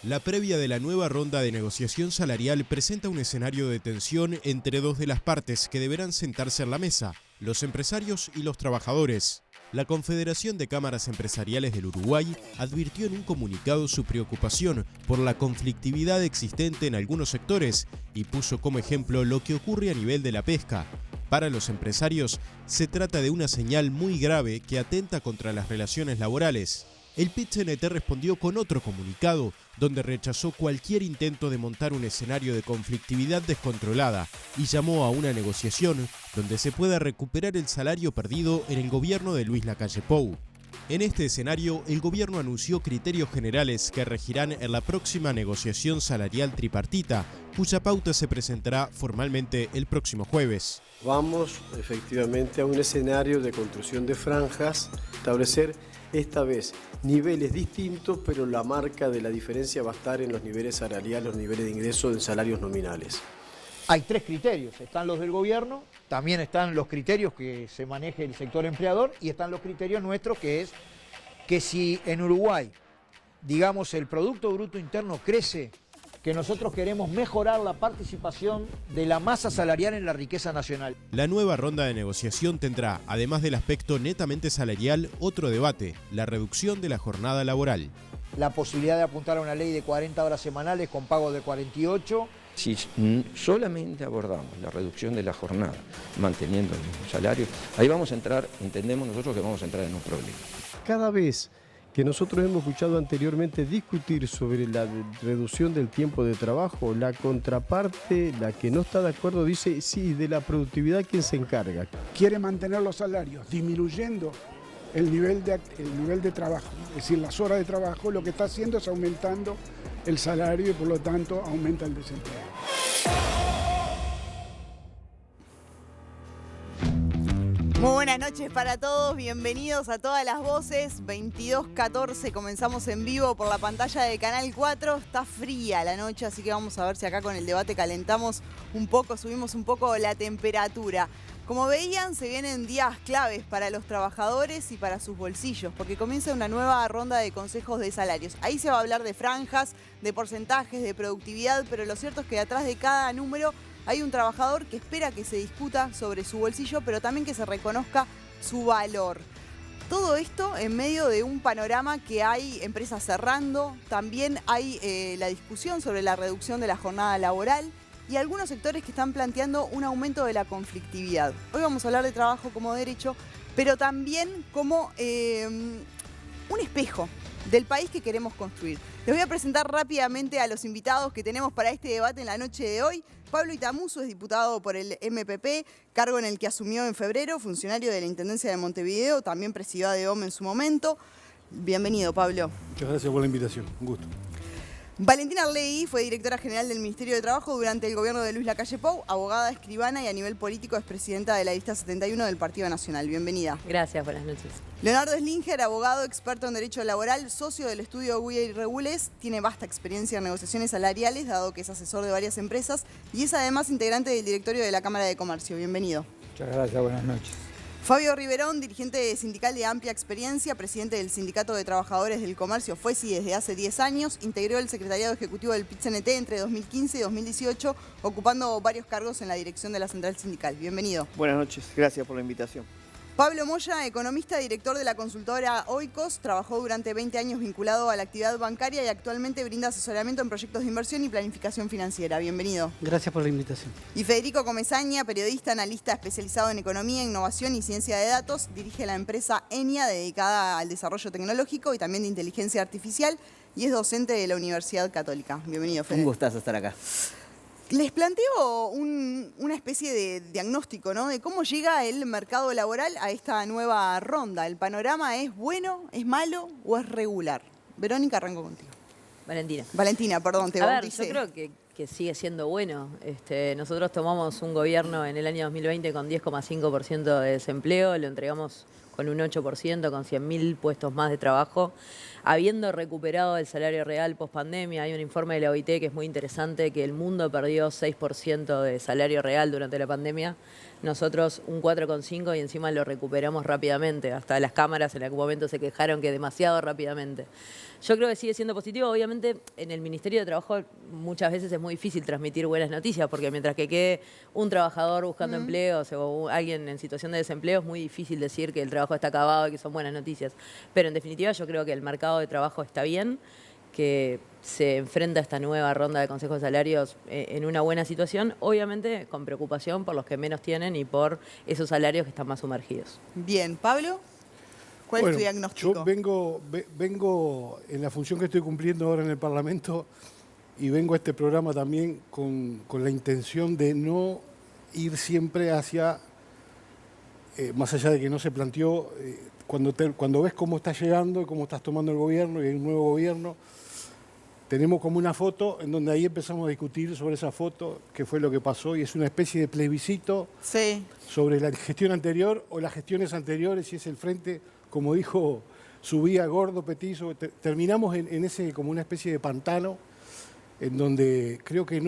La previa de la nueva ronda de negociación salarial presenta un escenario de tensión entre dos de las partes que deberán sentarse en la mesa, los empresarios y los trabajadores. La Confederación de Cámaras Empresariales del Uruguay advirtió en un comunicado su preocupación por la conflictividad existente en algunos sectores y puso como ejemplo lo que ocurre a nivel de la pesca. Para los empresarios, se trata de una señal muy grave que atenta contra las relaciones laborales. El PIT-CNT respondió con otro comunicado, donde rechazó cualquier intento de montar un escenario de conflictividad descontrolada y llamó a una negociación donde se pueda recuperar el salario perdido en el gobierno de Luis Lacalle Pou. En este escenario, el gobierno anunció criterios generales que regirán en la próxima negociación salarial tripartita, cuya pauta se presentará formalmente el próximo jueves. Vamos efectivamente a un escenario de construcción de franjas, establecer esta vez niveles distintos, pero la marca de la diferencia va a estar en los niveles salariales, los niveles de ingreso en salarios nominales. Hay tres criterios, están los del gobierno, también están los criterios que se maneje el sector empleador y están los criterios nuestros, que es que si en Uruguay, digamos, el Producto Bruto Interno crece, que nosotros queremos mejorar la participación de la masa salarial en la riqueza nacional. La nueva ronda de negociación tendrá, además del aspecto netamente salarial, otro debate, la reducción de la jornada laboral. La posibilidad de apuntar a una ley de 40 horas semanales con pago de 48. Si solamente abordamos la reducción de la jornada, manteniendo el mismo salario, ahí vamos a entrar, entendemos nosotros que vamos a entrar en un problema. Cada vez que nosotros hemos escuchado anteriormente discutir sobre la reducción del tiempo de trabajo, la contraparte, la que no está de acuerdo, dice, sí, de la productividad, ¿quién se encarga? Quiere mantener los salarios, disminuyendo el nivel de trabajo, es decir, las horas de trabajo, lo que está haciendo es aumentando el salario y por lo tanto aumenta el desempleo. Muy buenas noches para todos, bienvenidos a Todas las Voces, 22:14, comenzamos en vivo por la pantalla de Canal 4, está fría la noche, así que vamos a ver si acá con el debate calentamos un poco, subimos un poco la temperatura. Como veían, se vienen días claves para los trabajadores y para sus bolsillos, porque comienza una nueva ronda de consejos de salarios. Ahí se va a hablar de franjas, de porcentajes, de productividad, pero lo cierto es que detrás de cada número hay un trabajador que espera que se discuta sobre su bolsillo, pero también que se reconozca su valor. Todo esto en medio de un panorama que hay empresas cerrando, también hay la discusión sobre la reducción de la jornada laboral y algunos sectores que están planteando un aumento de la conflictividad. Hoy vamos a hablar de trabajo como derecho, pero también como un espejo del país que queremos construir. Les voy a presentar rápidamente a los invitados que tenemos para este debate en la noche de hoy. Pablo Itamuso es diputado por el MPP, cargo en el que asumió en febrero, funcionario de la Intendencia de Montevideo, también presidió a ADEOM en su momento. Bienvenido, Pablo. Muchas gracias por la invitación, un gusto. Valentina Arlegui fue directora general del Ministerio de Trabajo durante el gobierno de Luis Lacalle Pou, abogada, escribana y a nivel político es presidenta de la lista 71 del Partido Nacional. Bienvenida. Gracias, buenas noches. Leonardo Slinger, abogado, experto en derecho laboral, socio del estudio Guida y Regules, tiene vasta experiencia en negociaciones salariales, dado que es asesor de varias empresas y es además integrante del directorio de la Cámara de Comercio. Bienvenido. Muchas gracias, buenas noches. Fabio Riverón, dirigente sindical de amplia experiencia, presidente del Sindicato de Trabajadores del Comercio, FUESI desde hace 10 años, integró el secretariado ejecutivo del PIT-CNT entre 2015 y 2018, ocupando varios cargos en la dirección de la central sindical. Bienvenido. Buenas noches, gracias por la invitación. Pablo Moya, economista, director de la consultora Oikos, trabajó durante 20 años vinculado a la actividad bancaria y actualmente brinda asesoramiento en proyectos de inversión y planificación financiera. Bienvenido. Gracias por la invitación. Y Federico Comesaña, periodista, analista especializado en economía, innovación y ciencia de datos, dirige la empresa ENIA, dedicada al desarrollo tecnológico y también de inteligencia artificial, y es docente de la Universidad Católica. Bienvenido, Fede. Un gustazo estar acá. Les planteo una especie de diagnóstico, ¿no?, de cómo llega el mercado laboral a esta nueva ronda. ¿El panorama es bueno, es malo o es regular? Verónica, arranco contigo. Valentina. Valentina, perdón, te bauticé. Yo creo que sigue siendo bueno. Nosotros tomamos un gobierno en el año 2020 con 10,5% de desempleo, lo entregamos con un 8%, con 100.000 puestos más de trabajo, habiendo recuperado el salario real post pandemia. Hay un informe de la OIT que es muy interesante, que el mundo perdió 6% de salario real durante la pandemia. Nosotros un 4,5% y encima lo recuperamos rápidamente. Hasta las cámaras en algún momento se quejaron que demasiado rápidamente. Yo creo que sigue siendo positivo. Obviamente en el Ministerio de Trabajo muchas veces es muy difícil transmitir buenas noticias, porque mientras que quede un trabajador buscando empleos o alguien en situación de desempleo, es muy difícil decir que el trabajo está acabado y que son buenas noticias. Pero en definitiva yo creo que el mercado de trabajo está bien, que se enfrenta a esta nueva ronda de consejos de salarios en una buena situación, obviamente con preocupación por los que menos tienen y por esos salarios que están más sumergidos. Bien, Pablo, ¿cuál es tu diagnóstico? Yo vengo en la función que estoy cumpliendo ahora en el Parlamento y vengo a este programa también con la intención de no ir siempre hacia, más allá de que no se planteó, cuando ves cómo está llegando y cómo estás tomando el gobierno y hay un nuevo gobierno, tenemos como una foto en donde ahí empezamos a discutir sobre esa foto, qué fue lo que pasó, y es una especie de plebiscito sobre la gestión anterior o las gestiones anteriores, y es el frente, como dijo Subía, gordo, petizo. Terminamos en ese como una especie de pantano, en donde creo que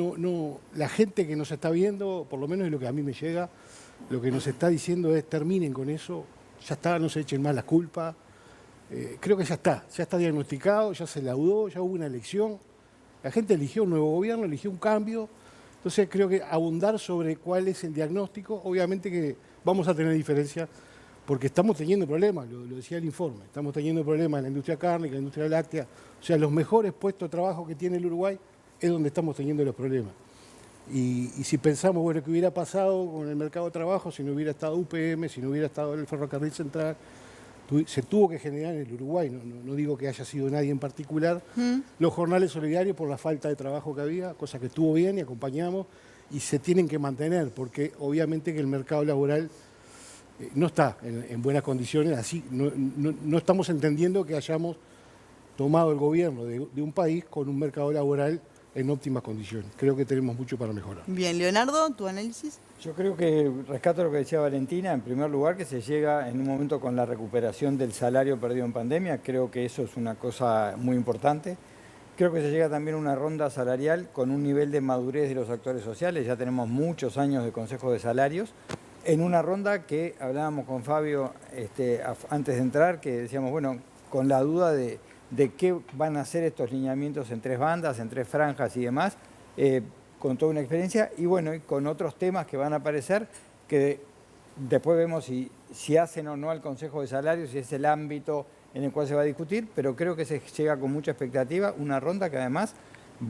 la gente que nos está viendo, por lo menos es lo que a mí me llega, lo que nos está diciendo es terminen con eso, ya está, no se echen más la culpa. Creo que ya está diagnosticado, ya se laudó, ya hubo una elección. La gente eligió un nuevo gobierno, eligió un cambio. Entonces creo que abundar sobre cuál es el diagnóstico, obviamente que vamos a tener diferencias, porque estamos teniendo problemas, lo decía el informe, estamos teniendo problemas en la industria cárnica, en la industria láctea. O sea, los mejores puestos de trabajo que tiene el Uruguay es donde estamos teniendo los problemas. Y si pensamos, bueno, qué hubiera pasado con el mercado de trabajo si no hubiera estado UPM, si no hubiera estado el ferrocarril central, se tuvo que generar en el Uruguay, no digo que haya sido nadie en particular, los jornales solidarios por la falta de trabajo que había, cosa que estuvo bien y acompañamos, y se tienen que mantener, porque obviamente que el mercado laboral no está en buenas condiciones, así no estamos entendiendo que hayamos tomado el gobierno de un país con un mercado laboral en óptimas condiciones. Creo que tenemos mucho para mejorar. Bien, Leonardo, ¿tu análisis? Yo creo que rescato lo que decía Valentina, en primer lugar que se llega en un momento con la recuperación del salario perdido en pandemia, creo que eso es una cosa muy importante. Creo que se llega también a una ronda salarial con un nivel de madurez de los actores sociales, ya tenemos muchos años de consejos de salarios, en una ronda que hablábamos con Fabio antes de entrar, que decíamos, bueno, con la duda de qué van a ser estos lineamientos en 3 bandas, en 3 franjas y demás, con toda una experiencia, y bueno, y con otros temas que van a aparecer, que después vemos si hacen o no al Consejo de Salarios, si es el ámbito en el cual se va a discutir, pero creo que se llega con mucha expectativa, una ronda que además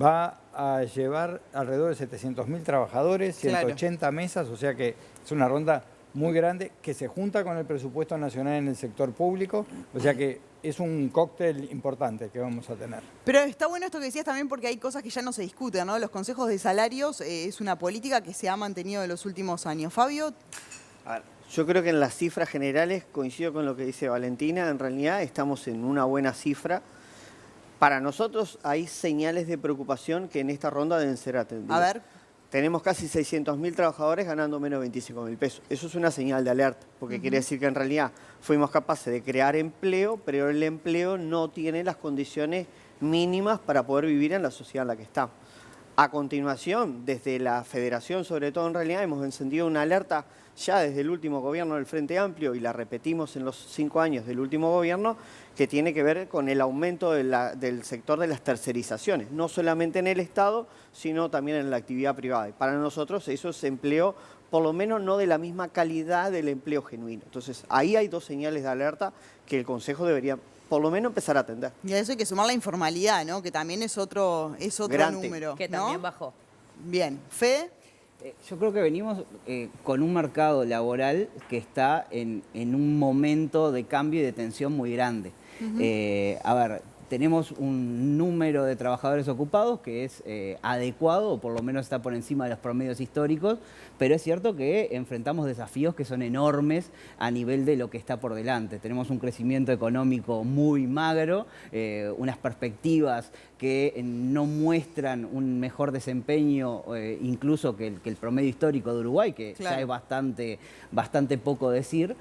va a llevar alrededor de 700.000 trabajadores, 180 mesas, o sea que es una ronda muy grande que se junta con el presupuesto nacional en el sector público, o sea que es un cóctel importante que vamos a tener. Pero está bueno esto que decías también, porque hay cosas que ya no se discuten, ¿no? Los consejos de salarios es una política que se ha mantenido en los últimos años. Fabio. A ver, yo creo que en las cifras generales coincido con lo que dice Valentina, en realidad estamos en una buena cifra. Para nosotros hay señales de preocupación que en esta ronda deben ser atendidas. A ver. Tenemos casi 600.000 trabajadores ganando menos de 25.000 pesos. Eso es una señal de alerta, porque quiere decir que en realidad fuimos capaces de crear empleo, pero el empleo no tiene las condiciones mínimas para poder vivir en la sociedad en la que estamos. A continuación, desde la Federación, sobre todo en realidad, hemos encendido una alerta ya desde el último gobierno del Frente Amplio, y la repetimos en los 5 años del último gobierno, que tiene que ver con el aumento del sector de las tercerizaciones, no solamente en el Estado, sino también en la actividad privada. Y para nosotros eso es empleo, por lo menos no de la misma calidad del empleo genuino. Entonces, ahí hay 2 señales de alerta que el Consejo debería por lo menos empezar a atender. Y a eso hay que sumar la informalidad, ¿no? Que también es otro número. Que ¿no? también bajó. Bien. Fede. Yo creo que venimos con un mercado laboral que está en un momento de cambio y de tensión muy grande. A ver, tenemos un número de trabajadores ocupados que es adecuado, o por lo menos está por encima de los promedios históricos, pero es cierto que enfrentamos desafíos que son enormes a nivel de lo que está por delante. Tenemos un crecimiento económico muy magro, unas perspectivas que no muestran un mejor desempeño incluso que el promedio histórico de Uruguay, que ya es bastante poco decir.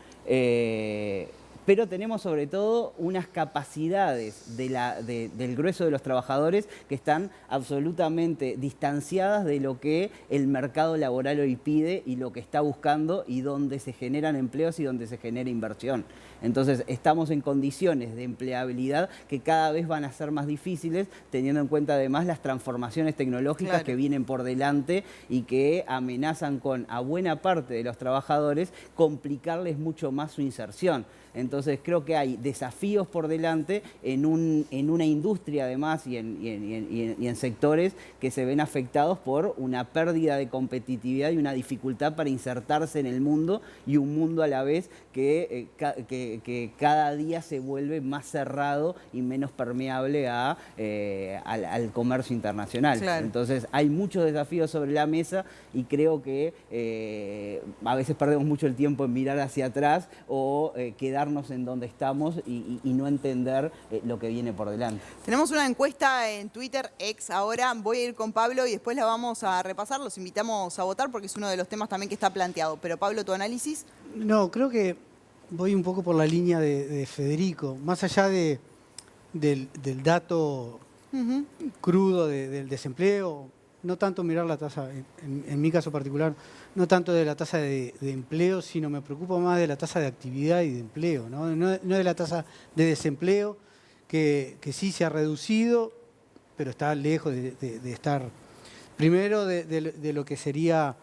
pero tenemos sobre todo unas capacidades del grueso de los trabajadores que están absolutamente distanciadas de lo que el mercado laboral hoy pide y lo que está buscando y donde se generan empleos y donde se genera inversión. Entonces estamos en condiciones de empleabilidad que cada vez van a ser más difíciles, teniendo en cuenta además las transformaciones tecnológicas que vienen por delante y que amenazan con a buena parte de los trabajadores complicarles mucho más su inserción. Entonces creo que hay desafíos por delante en una industria además y en sectores que se ven afectados por una pérdida de competitividad y una dificultad para insertarse en el mundo, y un mundo a la vez que cada día se vuelve más cerrado y menos permeable al comercio internacional. Claro. Entonces hay muchos desafíos sobre la mesa y creo que a veces perdemos mucho el tiempo en mirar hacia atrás o quedarnos en donde estamos y no entender lo que viene por delante. Tenemos una encuesta en Twitter, ex ahora. Voy a ir con Pablo y después la vamos a repasar. Los invitamos a votar porque es uno de los temas también que está planteado. Pero Pablo, ¿tu análisis? No, creo que voy un poco por la línea de Federico. Más allá del dato crudo del desempleo, no tanto mirar la tasa, en mi caso particular, no tanto de la tasa de empleo, sino me preocupa más de la tasa de actividad y de empleo, no de la tasa de desempleo, que sí se ha reducido, pero está lejos de estar, primero de lo que sería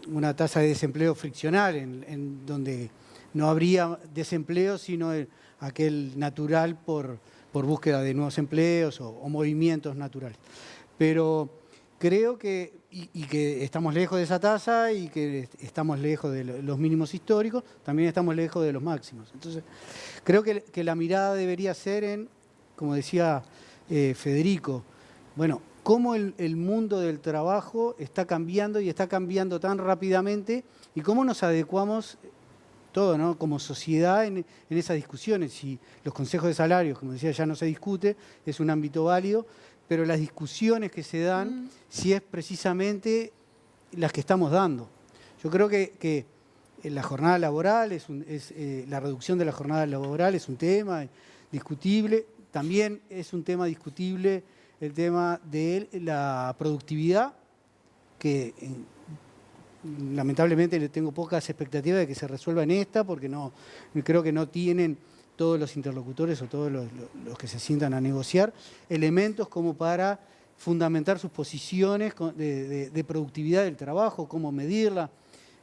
una tasa de desempleo friccional, en donde no habría desempleo, sino aquel natural por búsqueda de nuevos empleos o movimientos naturales. Pero creo que, y que estamos lejos de esa tasa y que estamos lejos de los mínimos históricos, también estamos lejos de los máximos. Entonces, creo que la mirada debería ser en, como decía Federico, bueno, cómo el mundo del trabajo está cambiando y está cambiando tan rápidamente y cómo nos adecuamos todo, ¿no? Como sociedad en esas discusiones. Si los consejos de salarios, como decía, ya no se discute, es un ámbito válido, pero las discusiones que se dan, si es precisamente las que estamos dando. Yo creo que la jornada laboral, la reducción de la jornada laboral es un tema discutible. También es un tema discutible el tema de la productividad, que lamentablemente le tengo pocas expectativas de que se resuelva en esta, porque creo que no tienen todos los interlocutores o todos los que se sientan a negociar elementos como para fundamentar sus posiciones de productividad del trabajo, cómo medirla.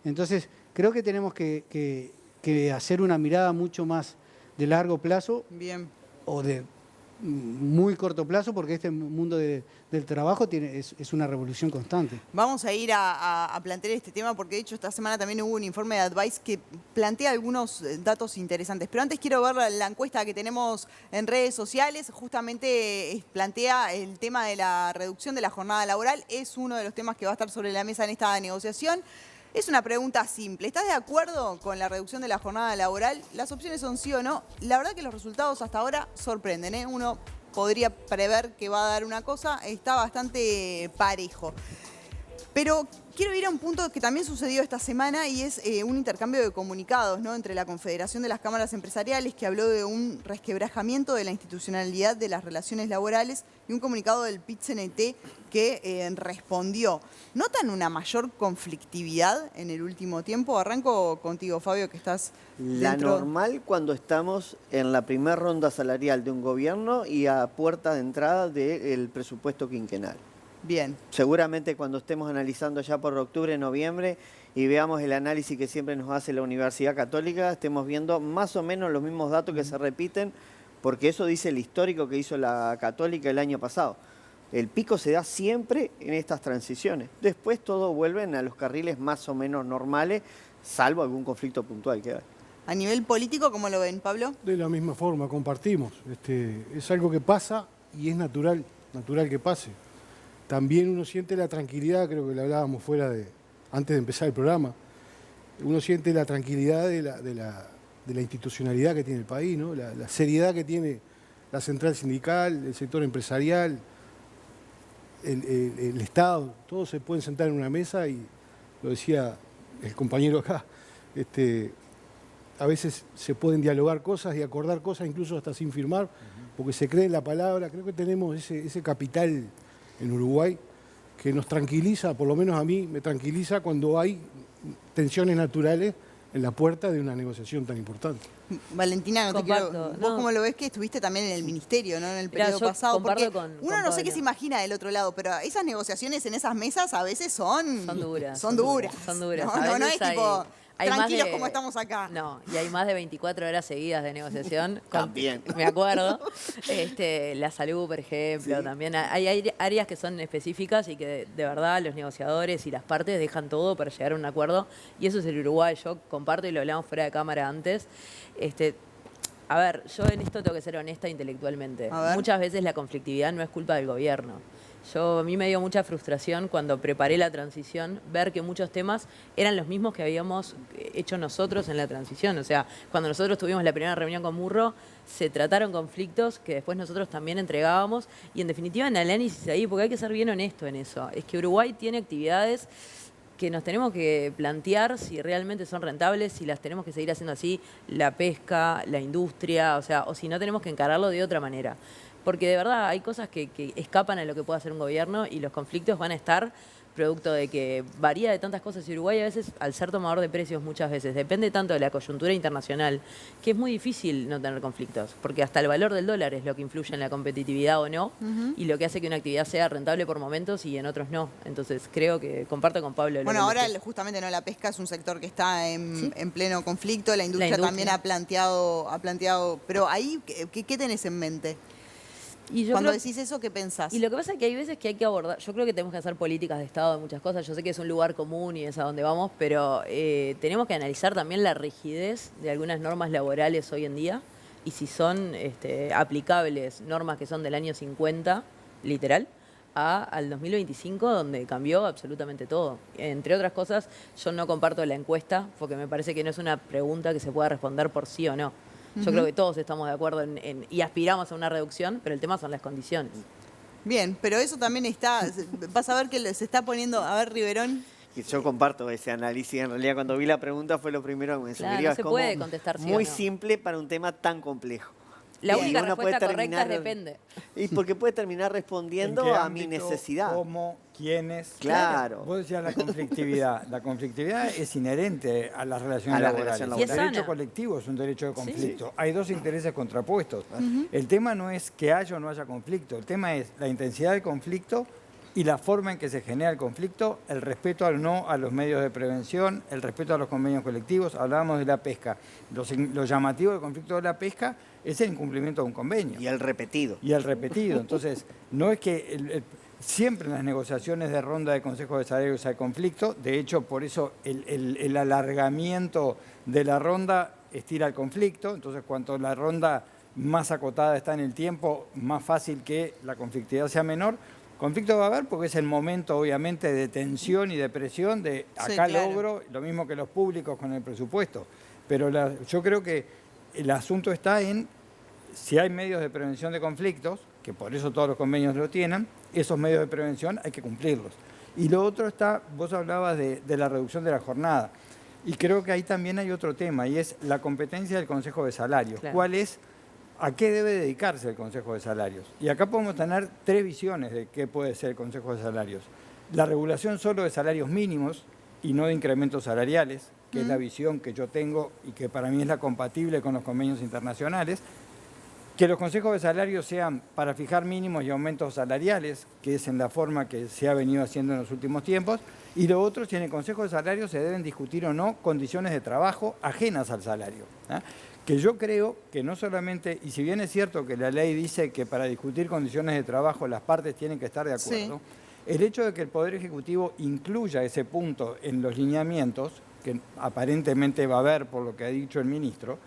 Entonces, creo que tenemos que hacer una mirada mucho más de largo plazo. Bien. O de muy corto plazo, porque este mundo del trabajo es una revolución constante. Vamos a ir a plantear este tema porque de hecho esta semana también hubo un informe de Advice que plantea algunos datos interesantes. Pero antes quiero ver la encuesta que tenemos en redes sociales. Justamente plantea el tema de la reducción de la jornada laboral. Es uno de los temas que va a estar sobre la mesa en esta negociación. Es una pregunta simple. ¿Estás de acuerdo con la reducción de la jornada laboral? Las opciones son sí o no. La verdad que los resultados hasta ahora sorprenden, ¿eh? Uno podría prever que va a dar una cosa, está bastante parejo. Pero quiero ir a un punto que también sucedió esta semana y es un intercambio de comunicados, ¿no? Entre la Confederación de las Cámaras Empresariales, que habló de un resquebrajamiento de la institucionalidad de las relaciones laborales, y un comunicado del PIT-CNT que respondió. ¿Notan una mayor conflictividad en el último tiempo? Arranco contigo, Fabio, que estás La dentro... normal cuando estamos en la primera ronda salarial de un gobierno y a puerta de entrada del presupuesto quinquenal. Bien. Seguramente cuando estemos analizando ya por octubre, noviembre y veamos el análisis que siempre nos hace la Universidad Católica, estemos viendo más o menos los mismos datos que se repiten, porque eso dice el histórico que hizo la Católica el año pasado. El pico se da siempre en estas transiciones. Después todo vuelven a los carriles más o menos normales, salvo algún conflicto puntual que hay. A nivel político, ¿cómo lo ven, Pablo? De la misma forma, compartimos. Es algo que pasa y es natural que pase. También uno siente la tranquilidad, creo que lo hablábamos antes de empezar el programa, uno siente la tranquilidad de la institucionalidad que tiene el país, ¿no? La seriedad que tiene la central sindical, el sector empresarial, el Estado. Todos se pueden sentar en una mesa y, lo decía el compañero acá, a veces se pueden dialogar cosas y acordar cosas incluso hasta sin firmar, porque se cree en la palabra. Creo que tenemos ese capital en Uruguay que nos tranquiliza, por lo menos a mí me tranquiliza cuando hay tensiones naturales en la puerta de una negociación tan importante. Valentina, Comparto, ¿vos cómo lo ves que estuviste también en el ministerio, ¿no? En el periodo pasado? Porque uno no sé qué se imagina del otro lado, pero esas negociaciones en esas mesas a veces son duras. Son duras. No es tipo tranquilos como estamos acá. No, y hay más de 24 horas seguidas de negociación. También. Me acuerdo. La salud, por ejemplo, Sí. también. Hay áreas que son específicas y que de verdad los negociadores y las partes dejan todo para llegar a un acuerdo. Y eso es el Uruguay. Yo comparto y lo hablamos fuera de cámara antes. A ver, yo en esto tengo que ser honesta intelectualmente. Muchas veces la conflictividad no es culpa del gobierno. A mí me dio mucha frustración cuando preparé la transición, ver que muchos temas eran los mismos que habíamos hecho nosotros en la transición. O sea, cuando nosotros tuvimos la primera reunión con Murro, se trataron conflictos que después nosotros también entregábamos. Y en definitiva, en el análisis ahí, porque hay que ser bien honesto en eso, es que Uruguay tiene actividades que nos tenemos que plantear si realmente son rentables, si las tenemos que seguir haciendo así, la pesca, la industria, o si no tenemos que encararlo de otra manera. Porque de verdad hay cosas que escapan a lo que puede hacer un gobierno y los conflictos van a estar producto de que varía de tantas cosas. Y Uruguay a veces, al ser tomador de precios muchas veces, depende tanto de la coyuntura internacional, que es muy difícil no tener conflictos, porque hasta el valor del dólar es lo que influye en la competitividad o no, y lo que hace que una actividad sea rentable por momentos y en otros no. Entonces creo que comparto con Pablo. Bueno, ahora justamente la pesca es un sector que está en pleno conflicto, la industria también ha planteado, pero ahí, ¿qué tenés en mente? Cuando decís eso, ¿qué pensás? Y lo que pasa es que hay veces que hay que abordar, yo creo que tenemos que hacer políticas de Estado de muchas cosas, yo sé que es un lugar común y es a donde vamos, pero tenemos que analizar también la rigidez de algunas normas laborales hoy en día y si son aplicables normas que son del año 50, literal, al 2025, donde cambió absolutamente todo. Entre otras cosas, yo no comparto la encuesta, porque me parece que no es una pregunta que se pueda responder por sí o no. Yo creo que todos estamos de acuerdo y aspiramos a una reducción, pero el tema son las condiciones. Bien, pero eso también vas a ver que se está poniendo, a ver, Riverón. Yo comparto ese análisis, en realidad cuando vi la pregunta fue lo primero que me surgió. Claro, no se puede contestar sí muy o no. simple para un tema tan complejo. La única respuesta correcta es depende. Y porque puede terminar respondiendo a mi necesidad. ¿Cómo? ¿Quiénes? Claro. Vos decías la conflictividad. La conflictividad es inherente a las relaciones laborales. El derecho colectivo es un derecho de conflicto. Sí. Hay dos intereses contrapuestos. El tema no es que haya o no haya conflicto. El tema es la intensidad del conflicto y la forma en que se genera el conflicto, el respeto al no a los medios de prevención, el respeto a los convenios colectivos. Hablábamos de la pesca. Lo llamativo del conflicto de la pesca es el incumplimiento de un convenio. Y el repetido. Entonces, no es que siempre en las negociaciones de ronda de consejos de salarios hay conflicto. De hecho, por eso el alargamiento de la ronda estira el conflicto. Entonces, cuanto la ronda más acotada está en el tiempo, más fácil que la conflictividad sea menor. Conflicto va a haber porque es el momento, obviamente, de tensión y de presión de acá logro, lo mismo que los públicos con el presupuesto. Pero yo creo que el asunto está en si hay medios de prevención de conflictos, que por eso todos los convenios lo tienen, esos medios de prevención hay que cumplirlos. Y lo otro está, vos hablabas de la reducción de la jornada, y creo que ahí también hay otro tema, y es la competencia del Consejo de Salarios. Claro. ¿Cuál es? ¿A qué debe dedicarse el Consejo de Salarios? Y acá podemos tener tres visiones de qué puede ser el Consejo de Salarios. La regulación solo de salarios mínimos y no de incrementos salariales, que es la visión que yo tengo y que para mí es la compatible con los convenios internacionales. Que los consejos de salarios sean para fijar mínimos y aumentos salariales, que es en la forma que se ha venido haciendo en los últimos tiempos. Y lo otro, si en el Consejo de Salarios se deben discutir o no condiciones de trabajo ajenas al salario. Que yo creo que no solamente, y si bien es cierto que la ley dice que para discutir condiciones de trabajo las partes tienen que estar de acuerdo, el hecho de que el Poder Ejecutivo incluya ese punto en los lineamientos, que aparentemente va a haber por lo que ha dicho el ministro,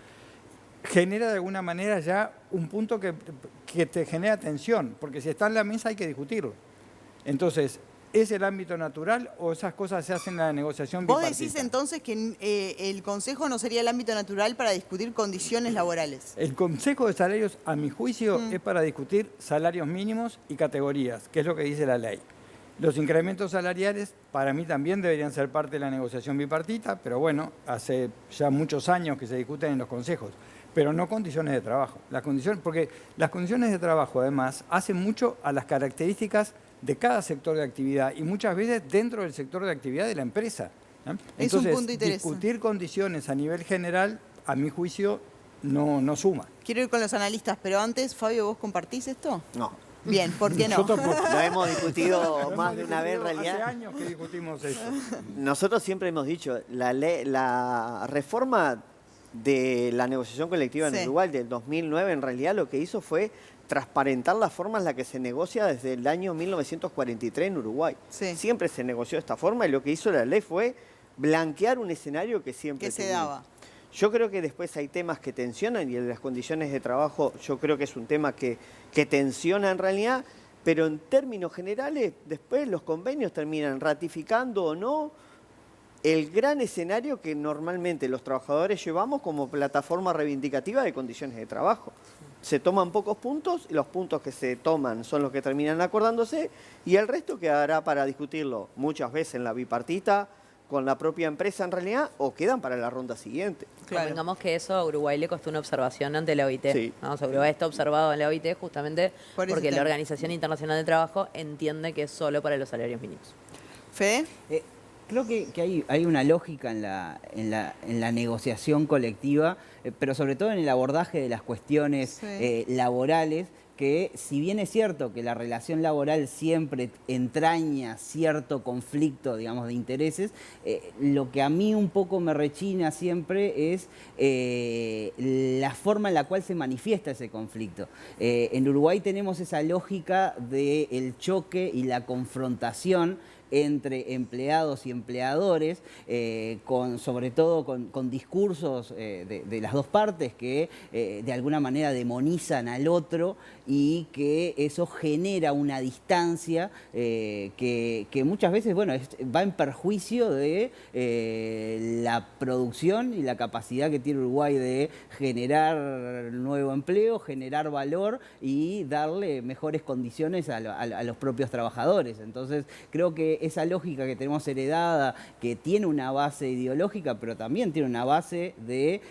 genera de alguna manera ya un punto que te genera tensión, porque si está en la mesa hay que discutirlo. Entonces, ¿es el ámbito natural o esas cosas se hacen en la negociación bipartita? ¿Vos decís entonces que el Consejo no sería el ámbito natural para discutir condiciones laborales? El Consejo de Salarios, a mi juicio, es para discutir salarios mínimos y categorías, que es lo que dice la ley. Los incrementos salariales para mí también deberían ser parte de la negociación bipartita, pero bueno, hace ya muchos años que se discuten en los consejos, pero no condiciones de trabajo. Porque las condiciones de trabajo además hacen mucho a las características de cada sector de actividad y muchas veces dentro del sector de actividad de la empresa. Es un Entonces, punto interesante. discutir condiciones a nivel general, a mi juicio, no suma. Quiero ir con los analistas, pero antes, Fabio, ¿vos compartís esto? No. Bien, ¿por qué no? Lo hemos discutido más de una vez en realidad. Hace años que discutimos eso. Nosotros siempre hemos dicho, la reforma de la negociación colectiva en Uruguay del 2009 en realidad lo que hizo fue transparentar la forma en la que se negocia desde el año 1943 en Uruguay. Sí. Siempre se negoció de esta forma y lo que hizo la ley fue blanquear un escenario que siempre se daba. Yo creo que después hay temas que tensionan y en las condiciones de trabajo yo creo que es un tema que tensiona en realidad, pero en términos generales después los convenios terminan ratificando o no el gran escenario que normalmente los trabajadores llevamos como plataforma reivindicativa de condiciones de trabajo. Se toman pocos puntos, y los puntos que se toman son los que terminan acordándose y el resto quedará para discutirlo muchas veces en la bipartita, con la propia empresa en realidad, o quedan para la ronda siguiente. Claro. Convengamos que eso a Uruguay le costó una observación ante la OIT. Sí. Vamos, Uruguay está observado en la OIT justamente porque la tema. Organización Internacional del Trabajo entiende que es solo para los salarios mínimos. ¿Fede? Creo que hay una lógica en la negociación colectiva, pero sobre todo en el abordaje de las cuestiones laborales, que si bien es cierto que la relación laboral siempre entraña cierto conflicto, digamos, de intereses, lo que a mí un poco me rechina siempre es la forma en la cual se manifiesta ese conflicto. En Uruguay tenemos esa lógica del choque y la confrontación entre empleados y empleadores, sobre todo con discursos de las dos partes que de alguna manera demonizan al otro y que eso genera una distancia que muchas veces va en perjuicio de la producción y la capacidad que tiene Uruguay de generar nuevo empleo, generar valor y darle mejores condiciones a los propios trabajadores. Entonces creo que esa lógica que tenemos heredada, que tiene una base ideológica, pero también tiene una base de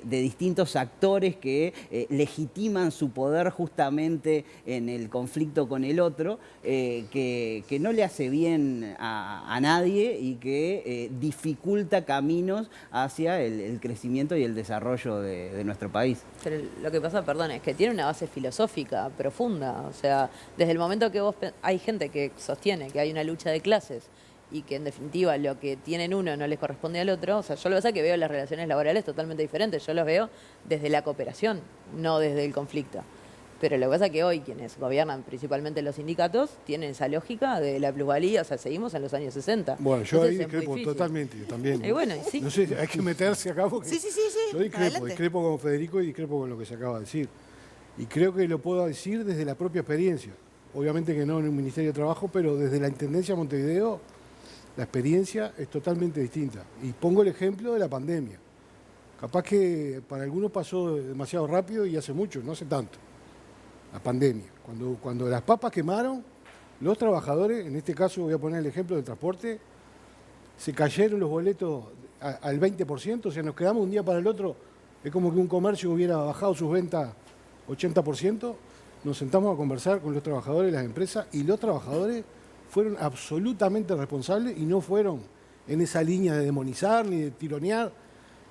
distintos actores que legitiman su poder justamente en el conflicto con el otro, que no le hace bien a nadie y que dificulta caminos hacia el crecimiento y el desarrollo de nuestro país. Pero lo que pasa, perdón, es que tiene una base filosófica profunda. O sea, desde el momento que hay gente que sostiene que hay una lucha de clases y que en definitiva lo que tienen uno no les corresponde al otro, o sea, yo lo que pasa es que veo las relaciones laborales totalmente diferentes. Yo los veo desde la cooperación, no desde el conflicto. Pero lo que pasa es que hoy quienes gobiernan, principalmente los sindicatos, tienen esa lógica de la plusvalía, o sea, seguimos en los años 60. Bueno, yo Entonces ahí discrepo totalmente, también. Y bueno, sí. No sé, hay que meterse acá porque Sí. yo discrepo con Federico y discrepo con lo que se acaba de decir. Y creo que lo puedo decir desde la propia experiencia. Obviamente que no en un Ministerio de Trabajo, pero desde la Intendencia de Montevideo la experiencia es totalmente distinta. Y pongo el ejemplo de la pandemia. Capaz que para algunos pasó demasiado rápido y hace mucho, no hace tanto. La pandemia. Cuando las papas quemaron, los trabajadores, en este caso voy a poner el ejemplo del transporte, se cayeron los boletos al 20%, o sea, nos quedamos un día para el otro, es como que un comercio hubiera bajado sus ventas 80%, nos sentamos a conversar con los trabajadores de las empresas y los trabajadores fueron absolutamente responsables y no fueron en esa línea de demonizar ni de tironear,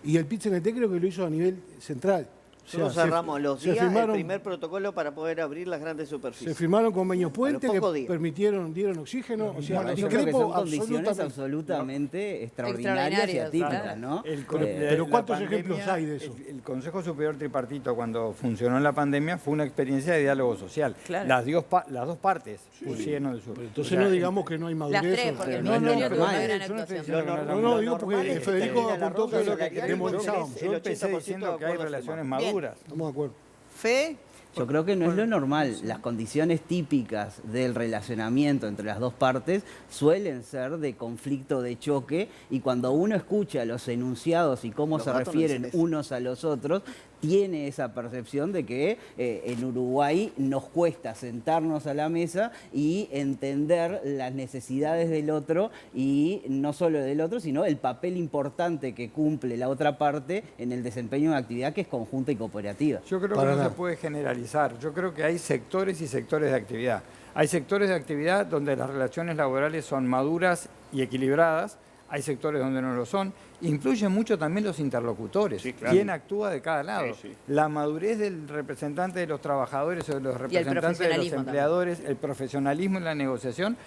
y el PIT-CNT creo que lo hizo a nivel central. Nosotros cerramos los días el primer protocolo para poder abrir las grandes superficies. Se firmaron convenios puentes que dieron oxígeno. O sea, yo creo que son condiciones absolutamente extraordinarias y atípicas, ¿no? Pero ¿cuántos ejemplos hay de eso? El Consejo Superior Tripartito, cuando funcionó en la pandemia, fue una experiencia de diálogo social. Claro. Las dos partes pusieron el sur. Entonces no digamos que no hay madurez. Las tres, porque el Ministerio tuvo una gran actuación. No, digo porque Federico apuntó que lo que demonizábamos. Yo empecé diciendo que hay relaciones maduras. Estamos de acuerdo. ¿Fe? Yo creo que no es lo normal. Las condiciones típicas del relacionamiento entre las dos partes suelen ser de conflicto, de choque, y cuando uno escucha los enunciados y cómo se refieren unos a los otros, tiene esa percepción de que en Uruguay nos cuesta sentarnos a la mesa y entender las necesidades del otro, y no solo del otro, sino el papel importante que cumple la otra parte en el desempeño de una actividad que es conjunta y cooperativa. Yo creo que no se puede generalizar. Yo creo que hay sectores y sectores de actividad. Hay sectores de actividad donde las relaciones laborales son maduras y equilibradas. Hay sectores donde no lo son. Influyen mucho también los interlocutores. Sí, claro. ¿Quién actúa de cada lado? Sí, sí. La madurez del representante de los trabajadores o de los representantes de los empleadores, también. El profesionalismo en la negociación,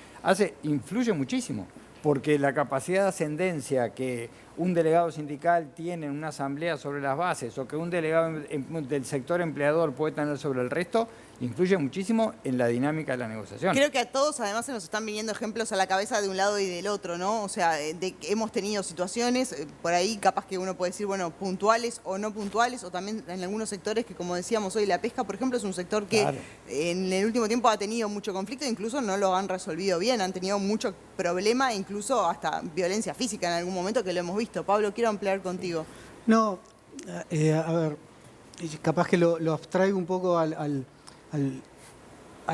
influye muchísimo. Porque la capacidad de ascendencia que un delegado sindical tiene en una asamblea sobre las bases, o que un delegado del sector empleador puede tener sobre el resto, influye muchísimo en la dinámica de la negociación. Creo que a todos además se nos están viniendo ejemplos a la cabeza de un lado y del otro, ¿no? O sea, hemos tenido situaciones, por ahí capaz que uno puede decir, bueno, puntuales o no puntuales, o también en algunos sectores que, como decíamos hoy, la pesca, por ejemplo, es un sector que en el último tiempo ha tenido mucho conflicto, incluso no lo han resolvido bien, han tenido mucho problema, incluso hasta violencia física en algún momento, que lo hemos visto. Pablo, quiero ampliar contigo. No, a ver, capaz que lo abstraigo un poco a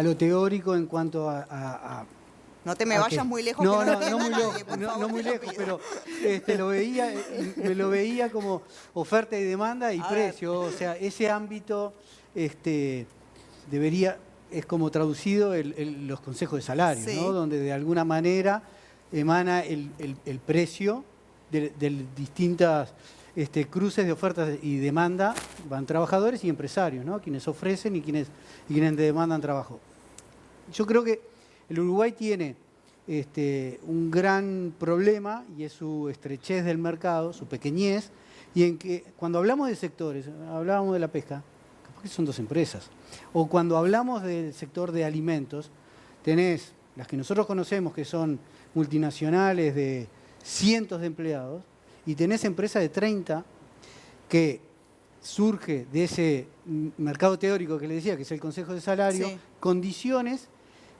lo teórico en cuanto a no te me vayas muy lejos. No muy lejos, pero me lo veía como oferta y demanda y precio. O sea, ese ámbito debería, es como traducido los consejos de salario, sí, ¿no? Donde de alguna manera emana el precio de distintas cruces de ofertas y demanda, van trabajadores y empresarios, ¿no? Quienes ofrecen y quienes demandan trabajo. Yo creo que el Uruguay tiene un gran problema, y es su estrechez del mercado, su pequeñez, y en que cuando hablamos de sectores, hablábamos de la pesca, capaz que son 2 empresas, o cuando hablamos del sector de alimentos, tenés las que nosotros conocemos, que son multinacionales de cientos de empleados, y tenés empresas de 30 que surge de ese mercado teórico que le decía, que es el Consejo de Salario, sí, condiciones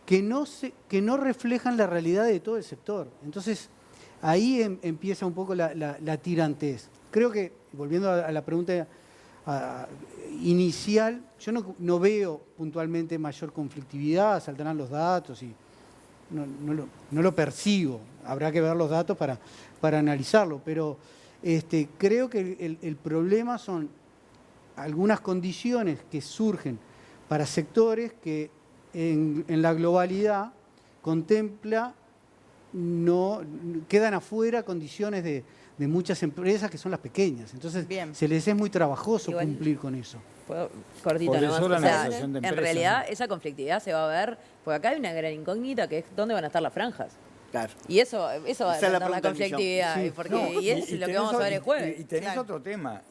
que no reflejan la realidad de todo el sector. Entonces, ahí empieza un poco la tirantez. Creo que, volviendo a la pregunta inicial, yo no veo puntualmente mayor conflictividad, saltarán los datos y no lo percibo. Habrá que ver los datos para analizarlo, pero creo que el problema son algunas condiciones que surgen para sectores que en la globalidad contempla, quedan afuera condiciones de muchas empresas que son las pequeñas. Entonces, se les es muy trabajoso cumplir con eso. Cortito nomás. O sea, en realidad esa conflictividad se va a ver, porque acá hay una gran incógnita que es dónde van a estar las franjas. Claro. Y eso va a tratar la conflictividad, sí, y es lo que vamos a ver el jueves. Y tenés otro tema,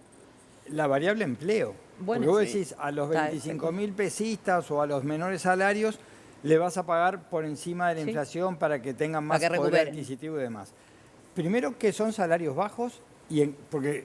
la variable empleo. Bueno, porque vos decís, a los 25.000 pesistas o a los menores salarios le vas a pagar por encima de la inflación para que tengan más poder adquisitivo y demás. Primero, que son salarios bajos, porque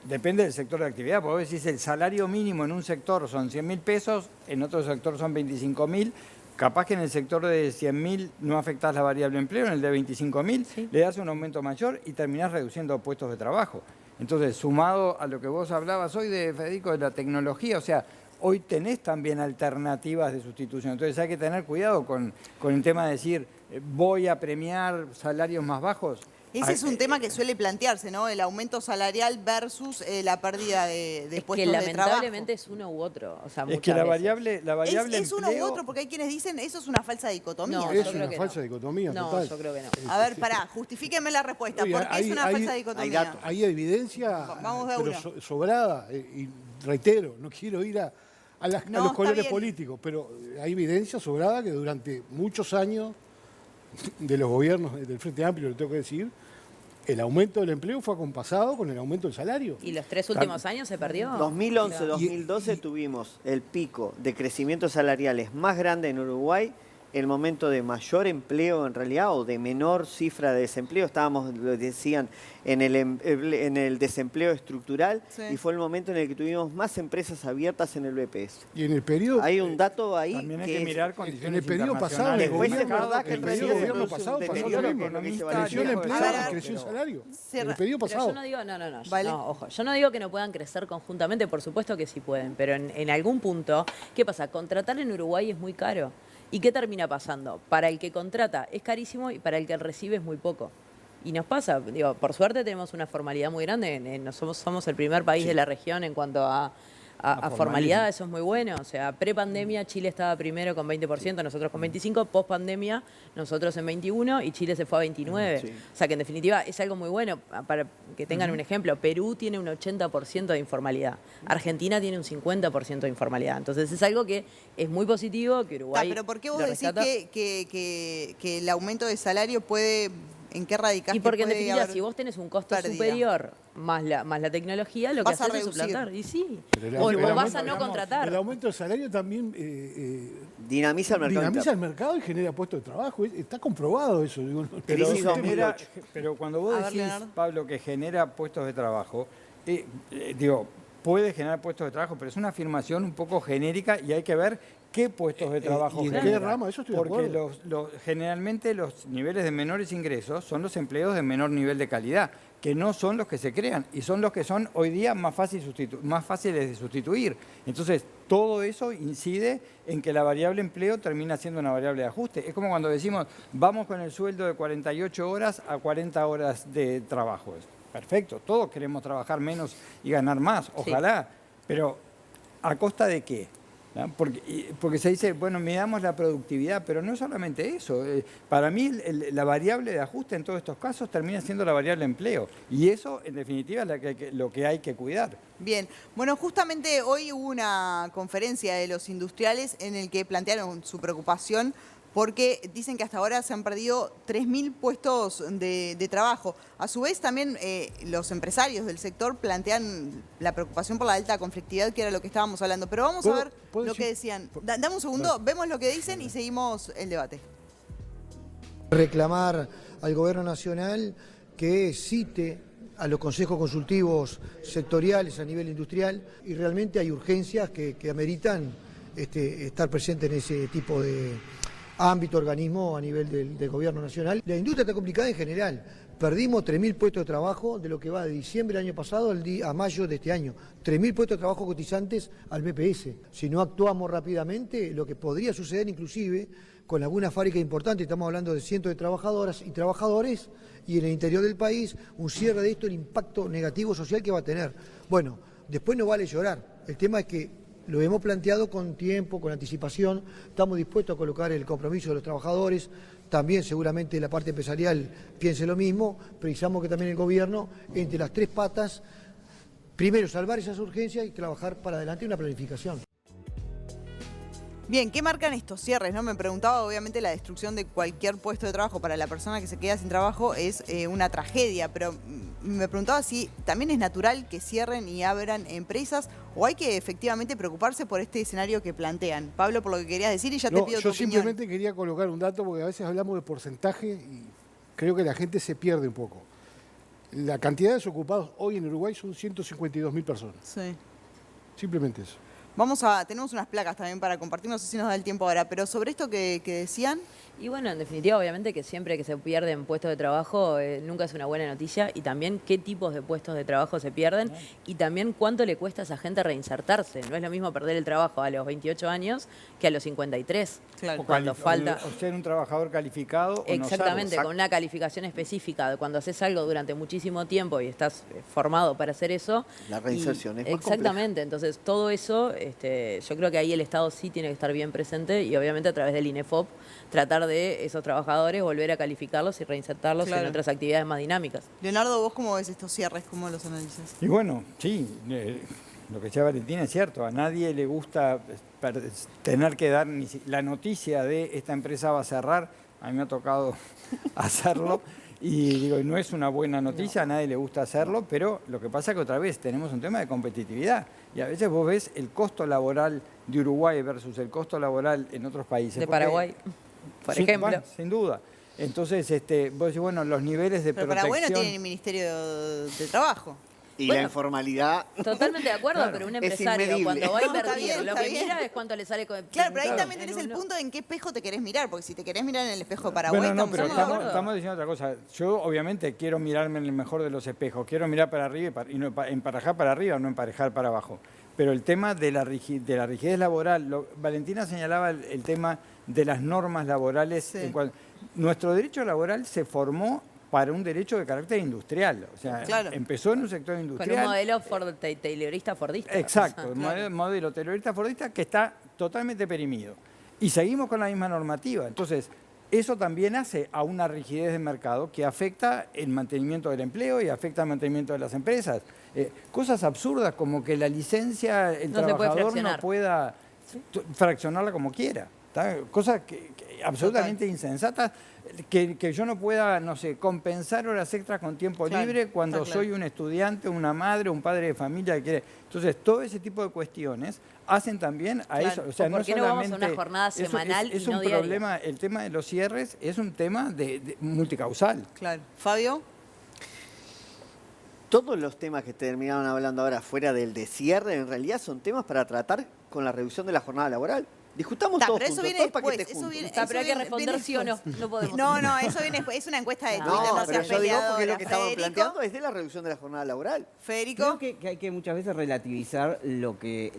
depende del sector de actividad, porque vos decís el salario mínimo en un sector son 100.000 pesos, en otro sector son 25.000, capaz que en el sector de 100.000 no afectás la variable empleo, en el de 25.000 le das un aumento mayor y terminás reduciendo puestos de trabajo. Entonces, sumado a lo que vos hablabas hoy, Federico, de la tecnología, o sea, hoy tenés también alternativas de sustitución. Entonces hay que tener cuidado con el tema de decir, voy a premiar salarios más bajos. Ese es un tema que suele plantearse, ¿no? El aumento salarial versus la pérdida de puestos de trabajo. Lamentablemente es uno u otro. O sea, es que la variable es uno u otro, porque hay quienes dicen eso es una falsa dicotomía. No, es una falsa dicotomía, total. No, yo creo que no. A ver, justifíqueme la respuesta. ¿Por qué es una falsa dicotomía? Hay evidencia sobrada, y reitero, no quiero ir a los colores políticos, pero hay evidencia sobrada que durante muchos años de los gobiernos del Frente Amplio, lo tengo que decir, el aumento del empleo fue acompasado con el aumento del salario. ¿Y los 3 últimos años se perdió? 2011-2012 tuvimos el pico de crecimientos salariales más grande en Uruguay el momento de mayor empleo en realidad o de menor cifra de desempleo. Estábamos, lo decían, en el desempleo estructural y fue el momento en el que tuvimos más empresas abiertas en el BPS. Y en el periodo... Hay un dato ahí también hay que mirar condiciones en el periodo pasado, después es verdad que el periodo gobierno pasado pasó lo mismo. Creció el empleo y creció el salario. En el periodo Pero pasado. yo no digo, no, ojo, yo no digo que no puedan crecer conjuntamente, por supuesto que sí pueden, pero en algún punto, ¿qué pasa? Contratar en Uruguay es muy caro. ¿Y qué termina pasando? Para el que contrata es carísimo y para el que recibe es muy poco. Y nos pasa, digo, por suerte tenemos una formalidad muy grande, somos el primer país de la región en cuanto a formalidad, eso es muy bueno. O sea, pre-pandemia Chile estaba primero con 20%, nosotros con 25%, post-pandemia nosotros en 21% y Chile se fue a 29%. Sí. O sea, que en definitiva es algo muy bueno. Para que tengan un ejemplo, Perú tiene un 80% de informalidad, Argentina tiene un 50% de informalidad. Entonces es algo que es muy positivo, que Uruguay... Pero ¿por qué vos lo decís rescata? que el aumento de salario puede... ¿En qué radicás? Y porque en puede definitiva, haber si vos tenés un costo pérdida? superior más la tecnología, lo que Vas a haces es reducir. suplantar. Y sí. Pero O el vas aumento, a no contratar. El aumento del salario también dinamiza el mercado. dinamiza el mercado y genera puestos de trabajo. Está comprobado eso. Digo, Pero, Crisis 2008. pero cuando vos A ver, decís, Leonardo. Pablo, que genera puestos de trabajo, puede generar puestos de trabajo, pero es una afirmación un poco genérica y hay que ver qué puestos de trabajo ¿y en qué genera. rama? Eso estoy de Porque acuerdo. generalmente los niveles de menores ingresos son los empleos de menor nivel de calidad, que no son los que se crean y son los que son hoy día más fáciles de sustituir. Entonces, todo eso incide en que la variable empleo termina siendo una variable de ajuste. Es como cuando decimos, vamos con el sueldo de 48 horas a 40 horas de trabajo. Perfecto, todos queremos trabajar menos y ganar más, ojalá, pero ¿a costa de qué? ¿No? Porque se dice, bueno, midamos la productividad, pero no es solamente eso. Para mí la variable de ajuste en todos estos casos termina siendo la variable empleo. Y eso, en definitiva, es lo que hay que cuidar. Bien, bueno, justamente hoy hubo una conferencia de los industriales en el que plantearon su preocupación porque dicen que hasta ahora se han perdido 3.000 puestos de trabajo. A su vez, también los empresarios del sector plantean la preocupación por la alta conflictividad, que era lo que estábamos hablando. Pero vamos a ver lo que decían. Dame un segundo, vemos lo que dicen y seguimos el debate. Reclamar al Gobierno Nacional que cite a los consejos consultivos sectoriales a nivel industrial y realmente hay urgencias que ameritan estar presentes en ese tipo de ámbito, organismo a nivel del Gobierno Nacional. La industria está complicada en general. Perdimos 3.000 puestos de trabajo de lo que va de diciembre del año pasado a mayo de este año. 3.000 puestos de trabajo cotizantes al BPS. Si no actuamos rápidamente, lo que podría suceder inclusive con alguna fábrica importante, estamos hablando de cientos de trabajadoras y trabajadores, y en el interior del país, un cierre de esto, el impacto negativo social que va a tener. Bueno, después no vale llorar. El tema es que lo hemos planteado con tiempo, con anticipación, estamos dispuestos a colocar el compromiso de los trabajadores, también seguramente la parte empresarial piense lo mismo, precisamos que también el gobierno, entre las tres patas, primero salvar esas urgencias y trabajar para adelante una planificación. Bien, ¿qué marcan estos cierres? ¿No? Me preguntaba, obviamente, la destrucción de cualquier puesto de trabajo para la persona que se queda sin trabajo es una tragedia, pero me preguntaba si también es natural que cierren y abran empresas o hay que efectivamente preocuparse por este escenario que plantean. Pablo, por lo que querías decir y ya te pido tu opinión. Yo simplemente quería colocar un dato porque a veces hablamos de porcentaje y creo que la gente se pierde un poco. La cantidad de desocupados hoy en Uruguay son 152.000 personas. Sí. Simplemente eso. Tenemos unas placas también para compartir, no sé si nos da el tiempo ahora, pero sobre esto que decían... Y bueno, en definitiva, obviamente que siempre que se pierden puestos de trabajo nunca es una buena noticia y también qué tipos de puestos de trabajo se pierden y también cuánto le cuesta a esa gente reinsertarse. No es lo mismo perder el trabajo a los 28 años que a los 53. Claro. Cuando falta... O ser un trabajador calificado. Exactamente, o no serlo. con una calificación específica. Cuando haces algo durante muchísimo tiempo y estás formado para hacer eso. La reinserción es más exactamente, entonces todo eso, yo creo que ahí el Estado sí tiene que estar bien presente y obviamente a través del INEFOP tratar de esos trabajadores volver a calificarlos y reinsertarlos en otras actividades más dinámicas. Leonardo, ¿vos cómo ves estos cierres? ¿Cómo los analizas? Y bueno, sí, lo que decía Valentina es cierto, a nadie le gusta tener que dar la noticia de esta empresa va a cerrar, a mí me ha tocado hacerlo y digo, no es una buena noticia, a nadie le gusta hacerlo, pero lo que pasa es que otra vez tenemos un tema de competitividad y a veces vos ves el costo laboral de Uruguay versus el costo laboral en otros países. De Paraguay. por Sí, ejemplo. bueno, sin duda. Entonces, vos decís, bueno, los niveles de Pero protección... Paraguay no tiene el Ministerio de Trabajo. Y Bueno, la informalidad... Totalmente de acuerdo, pero un empresario inmedible. cuando va a No, está invertir, bien, lo está que bien. mira es cuánto le sale con Claro, pero ahí claro, también tenés en el uno. punto en qué espejo te querés mirar, porque si te querés mirar en el espejo de Paraguay, Bueno, no, pero de acuerdo. estamos diciendo otra cosa. Yo obviamente quiero mirarme en el mejor de los espejos, quiero mirar para arriba y no emparejar para arriba, no emparejar para abajo. Pero el tema de la rigidez laboral, Valentina señalaba el tema de las normas laborales. Sí. Nuestro derecho laboral se formó para un derecho de carácter industrial. O sea, Claro. empezó en un sector Con industrial. un modelo taylorista fordista. Exacto, Claro. modelo taylorista fordista que está totalmente perimido. Y seguimos con la misma normativa. Entonces, eso también hace a una rigidez de mercado que afecta el mantenimiento del empleo y afecta el mantenimiento de las empresas. Cosas absurdas como que la licencia, el No se puede trabajador no fraccionar. pueda fraccionarla como quiera. ¿Tá? Cosas que absolutamente insensatas, que yo no pueda, no sé, compensar horas extras con tiempo Claro, libre cuando está claro. soy un estudiante, una madre, un padre de familia que quiere. Entonces, todo ese tipo de cuestiones hacen también a Claro. eso. O sea, ¿O por qué no vamos a una solamente- jornada eso semanal es y no un diaria? problema, el tema de los cierres es un tema de multicausal. Claro. Fabio. Todos los temas que terminaron hablando ahora fuera del de cierre, en realidad son temas para tratar con la reducción de la jornada laboral. Discutamos todos Pero eso juntos, viene todo el después. paquete Eso juntos. viene, Está, pero hay que eso responder viene sí o no. después. No podemos. No, eso viene después. Es una encuesta de Twitter, No, no pero seas yo digo porque es lo peleadora. que estaban Federico. planteando es de la reducción de la jornada laboral. Federico. Creo que hay que muchas veces relativizar lo que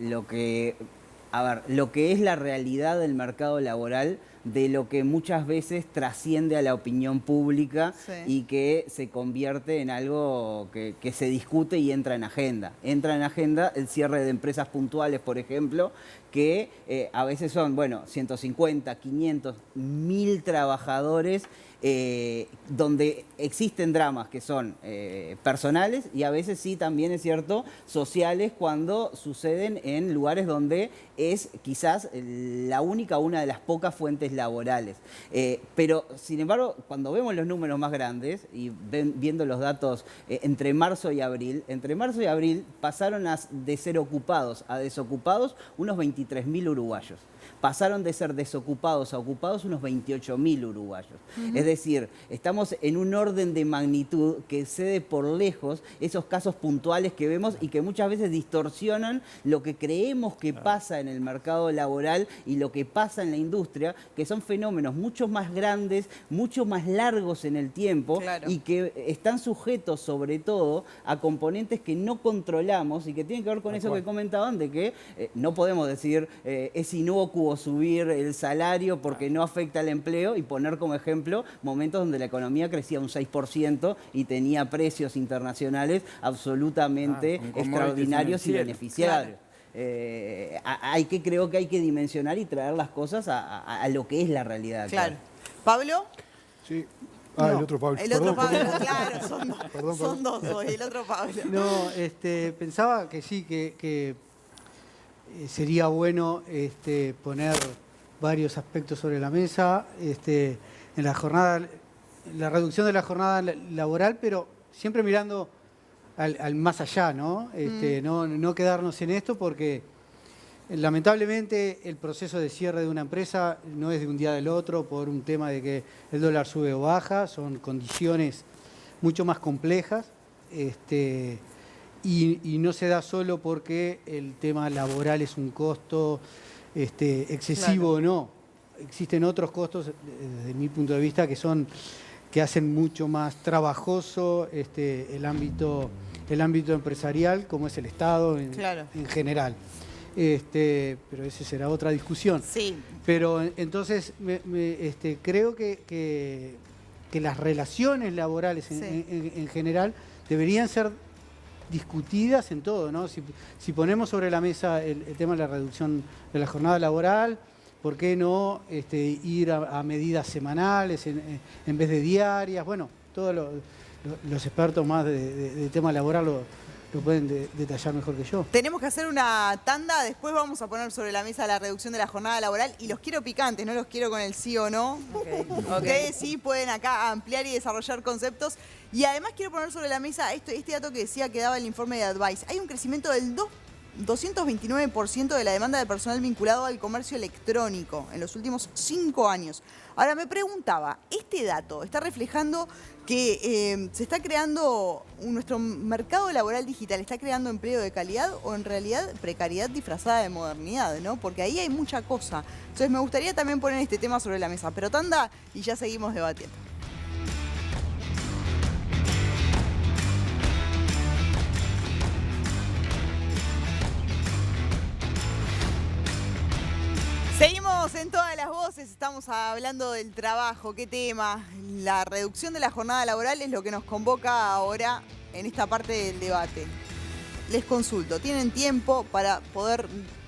es la realidad del mercado laboral de lo que muchas veces trasciende a la opinión pública Sí. y que se convierte en algo que se discute y entra en agenda. Entra en agenda el cierre de empresas puntuales, por ejemplo, que a veces son, 150, 500, 1000 trabajadores, donde existen dramas que son personales y a veces sí también es cierto sociales cuando suceden en lugares donde es quizás una de las pocas fuentes laborales. Pero sin embargo, cuando vemos los números más grandes y viendo los datos entre marzo y abril pasaron de ser ocupados a desocupados unos 23.000 uruguayos. Pasaron de ser desocupados a ocupados unos 28.000 uruguayos. Es decir, estamos en un orden de magnitud que excede por lejos esos casos puntuales que vemos y que muchas veces distorsionan lo que creemos que pasa en el mercado laboral y lo que pasa en la industria, que son fenómenos mucho más grandes, mucho más largos en el tiempo Claro. y que están sujetos sobre todo a componentes que no controlamos y que tienen que ver con eso que comentaban de que no podemos decir es inocuo subir el salario porque no afecta al empleo y poner como ejemplo momentos donde la economía crecía un 6% y tenía precios internacionales absolutamente con commodities extraordinarios y en el cielo. beneficiarios. Creo que hay que dimensionar y traer las cosas a lo que es la realidad actual. Claro. ¿Pablo? Sí. No. El otro Pablo. El otro Perdón, Pablo, perdón. claro, son dos. Perdón, Son dos hoy, el otro Pablo. No, pensaba que sí, que sería bueno poner varios aspectos sobre la mesa en la jornada, la reducción de la jornada laboral, pero siempre mirando al más allá, ¿no? No quedarnos en esto porque lamentablemente el proceso de cierre de una empresa no es de un día del otro por un tema de que el dólar sube o baja, son condiciones mucho más complejas. Y no se da solo porque el tema laboral es un costo excesivo o no. Existen otros costos, desde mi punto de vista, que hacen mucho más trabajoso el ámbito empresarial, como es el Estado en general. Pero esa será otra discusión. Sí. Pero entonces creo que las relaciones laborales en general deberían ser discutidas en todo, ¿no? Si ponemos sobre la mesa el tema de la reducción de la jornada laboral, ¿por qué no ir a medidas semanales en vez de diarias? Bueno, todos los expertos más de tema laboral lo pueden detallar mejor que yo. Tenemos que hacer una tanda, después vamos a poner sobre la mesa la reducción de la jornada laboral y los quiero picantes, no los quiero con el sí o no. Ustedes sí pueden acá ampliar y desarrollar conceptos. Y además quiero poner sobre la mesa este dato que decía que daba el informe de Advice. Hay un crecimiento del 229% de la demanda de personal vinculado al comercio electrónico en los últimos 5 años. Ahora me preguntaba, ¿este dato está reflejando que se está creando, nuestro mercado laboral digital está creando empleo de calidad o en realidad precariedad disfrazada de modernidad, ¿no? Porque ahí hay mucha cosa. Entonces me gustaría también poner este tema sobre la mesa. Pero tanda y ya seguimos debatiendo. Seguimos en todas las voces, estamos hablando del trabajo, qué tema. La reducción de la jornada laboral es lo que nos convoca ahora en esta parte del debate. Les consulto, ¿tienen tiempo para poder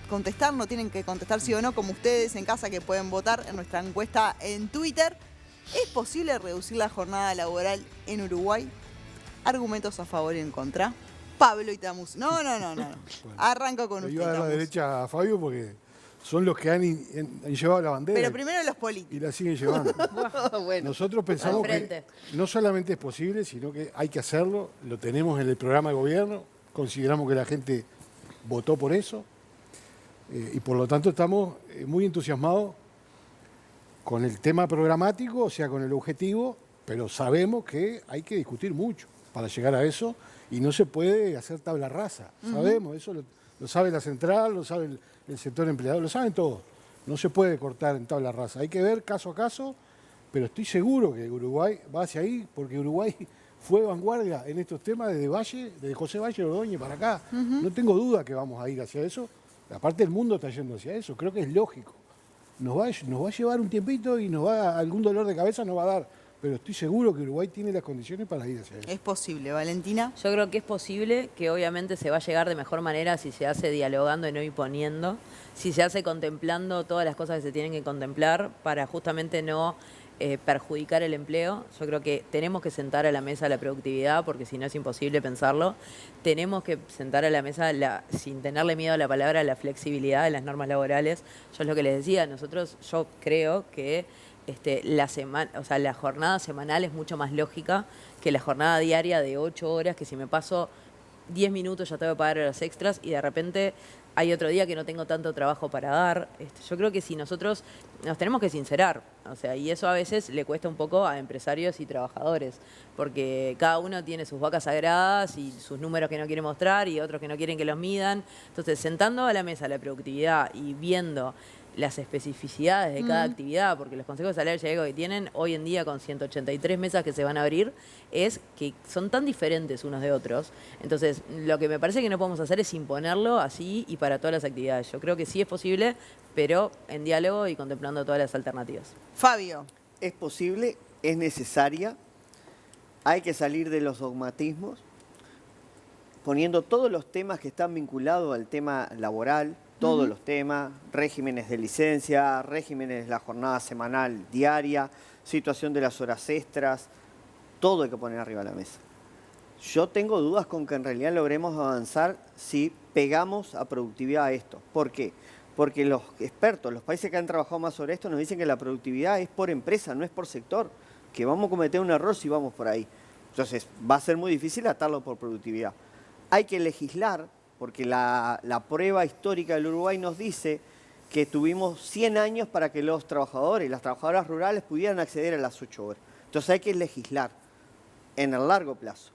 contestar? No tienen que contestar sí o no, como ustedes en casa que pueden votar en nuestra encuesta en Twitter. ¿Es posible reducir la jornada laboral en Uruguay? Argumentos a favor y en contra. Pablo Itamus. No. Arranco con usted. Yo a la derecha a Fabio porque son los que han llevado la bandera. Pero primero los políticos. Y la siguen llevando. Bueno, nosotros pensamos que no solamente es posible, sino que hay que hacerlo. Lo tenemos en el programa de gobierno. Consideramos que la gente votó por eso. Y por lo tanto estamos muy entusiasmados con el tema programático, o sea, con el objetivo, pero sabemos que hay que discutir mucho para llegar a eso y no se puede hacer tabla rasa. Sabemos, eso lo sabe la central, lo sabe el sector empleado, lo saben todos. No se puede cortar en tabla rasa. Hay que ver caso a caso, pero estoy seguro que Uruguay va hacia ahí, porque Uruguay fue vanguardia en estos temas desde José Valle Ordóñez para acá. No tengo duda que vamos a ir hacia eso. Aparte el mundo está yendo hacia eso, creo que es lógico. Nos va a llevar un tiempito y algún dolor de cabeza nos va a dar, pero estoy seguro que Uruguay tiene las condiciones para ir hacia eso. ¿Es posible, Valentina? Yo creo que es posible, que obviamente se va a llegar de mejor manera si se hace dialogando y no imponiendo, si se hace contemplando todas las cosas que se tienen que contemplar para justamente no perjudicar el empleo. Yo creo que tenemos que sentar a la mesa la productividad, porque si no es imposible pensarlo. Tenemos que sentar a la mesa, sin tenerle miedo a la palabra, la flexibilidad de las normas laborales. Yo es lo que les decía, yo creo que la jornada semanal es mucho más lógica que la jornada diaria de 8 horas, que si me paso 10 minutos ya tengo que pagar horas extras y de repente hay otro día que no tengo tanto trabajo para dar. Yo creo que si nosotros nos tenemos que sincerar, y eso a veces le cuesta un poco a empresarios y trabajadores, porque cada uno tiene sus vacas sagradas y sus números que no quiere mostrar y otros que no quieren que los midan. Entonces, sentando a la mesa la productividad y viendo las especificidades de cada actividad, porque los consejos de salario ciego que tienen hoy en día con 183 mesas que se van a abrir, es que son tan diferentes unos de otros. Entonces, lo que me parece que no podemos hacer es imponerlo así y para todas las actividades. Yo creo que sí es posible, pero en diálogo y contemplando todas las alternativas. Fabio. Es posible, es necesaria, hay que salir de los dogmatismos, poniendo todos los temas que están vinculados al tema laboral, todos los temas, regímenes de licencia, regímenes de la jornada semanal diaria, situación de las horas extras, todo hay que poner arriba de la mesa. Yo tengo dudas con que en realidad logremos avanzar si pegamos a productividad a esto. ¿Por qué? Porque los expertos, los países que han trabajado más sobre esto, nos dicen que la productividad es por empresa, no es por sector, que vamos a cometer un error si vamos por ahí. Entonces va a ser muy difícil atarlo por productividad. Hay que legislar, porque la prueba histórica del Uruguay nos dice que tuvimos 100 años para que los trabajadores y las trabajadoras rurales pudieran acceder a las 8 horas. Entonces hay que legislar en el largo plazo.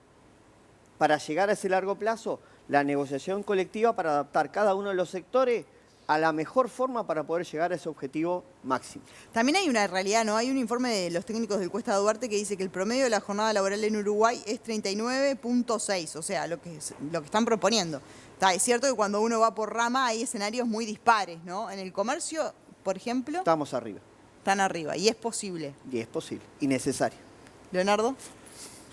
Para llegar a ese largo plazo, la negociación colectiva para adaptar cada uno de los sectores a la mejor forma para poder llegar a ese objetivo máximo. También hay una realidad, ¿no? Hay un informe de los técnicos del Cuesta Duarte que dice que el promedio de la jornada laboral en Uruguay es 39.6, o sea, lo que están proponiendo. Es cierto que cuando uno va por rama hay escenarios muy dispares, ¿no? En el comercio, por ejemplo... Estamos arriba. Están arriba, y es posible. Y es posible, y necesario. Leonardo.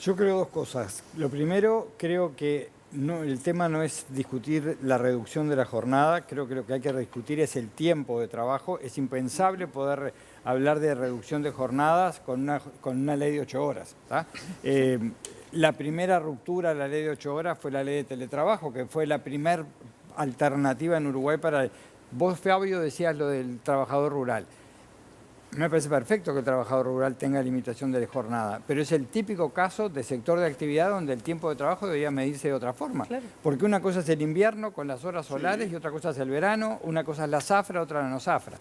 Yo creo dos cosas. Lo primero, creo que el tema no es discutir la reducción de la jornada, creo que lo que hay que discutir es el tiempo de trabajo. Es impensable poder hablar de reducción de jornadas con una ley de 8 horas. La primera ruptura de la ley de 8 horas fue la ley de teletrabajo, que fue la primera alternativa en Uruguay para... Vos, Fabio, decías lo del trabajador rural. Me parece perfecto que el trabajador rural tenga limitación de jornada, pero es el típico caso de sector de actividad donde el tiempo de trabajo debería medirse de otra forma. Claro. Porque una cosa es el invierno con las horas solares y otra cosa es el verano, una cosa es la zafra, otra la no zafra.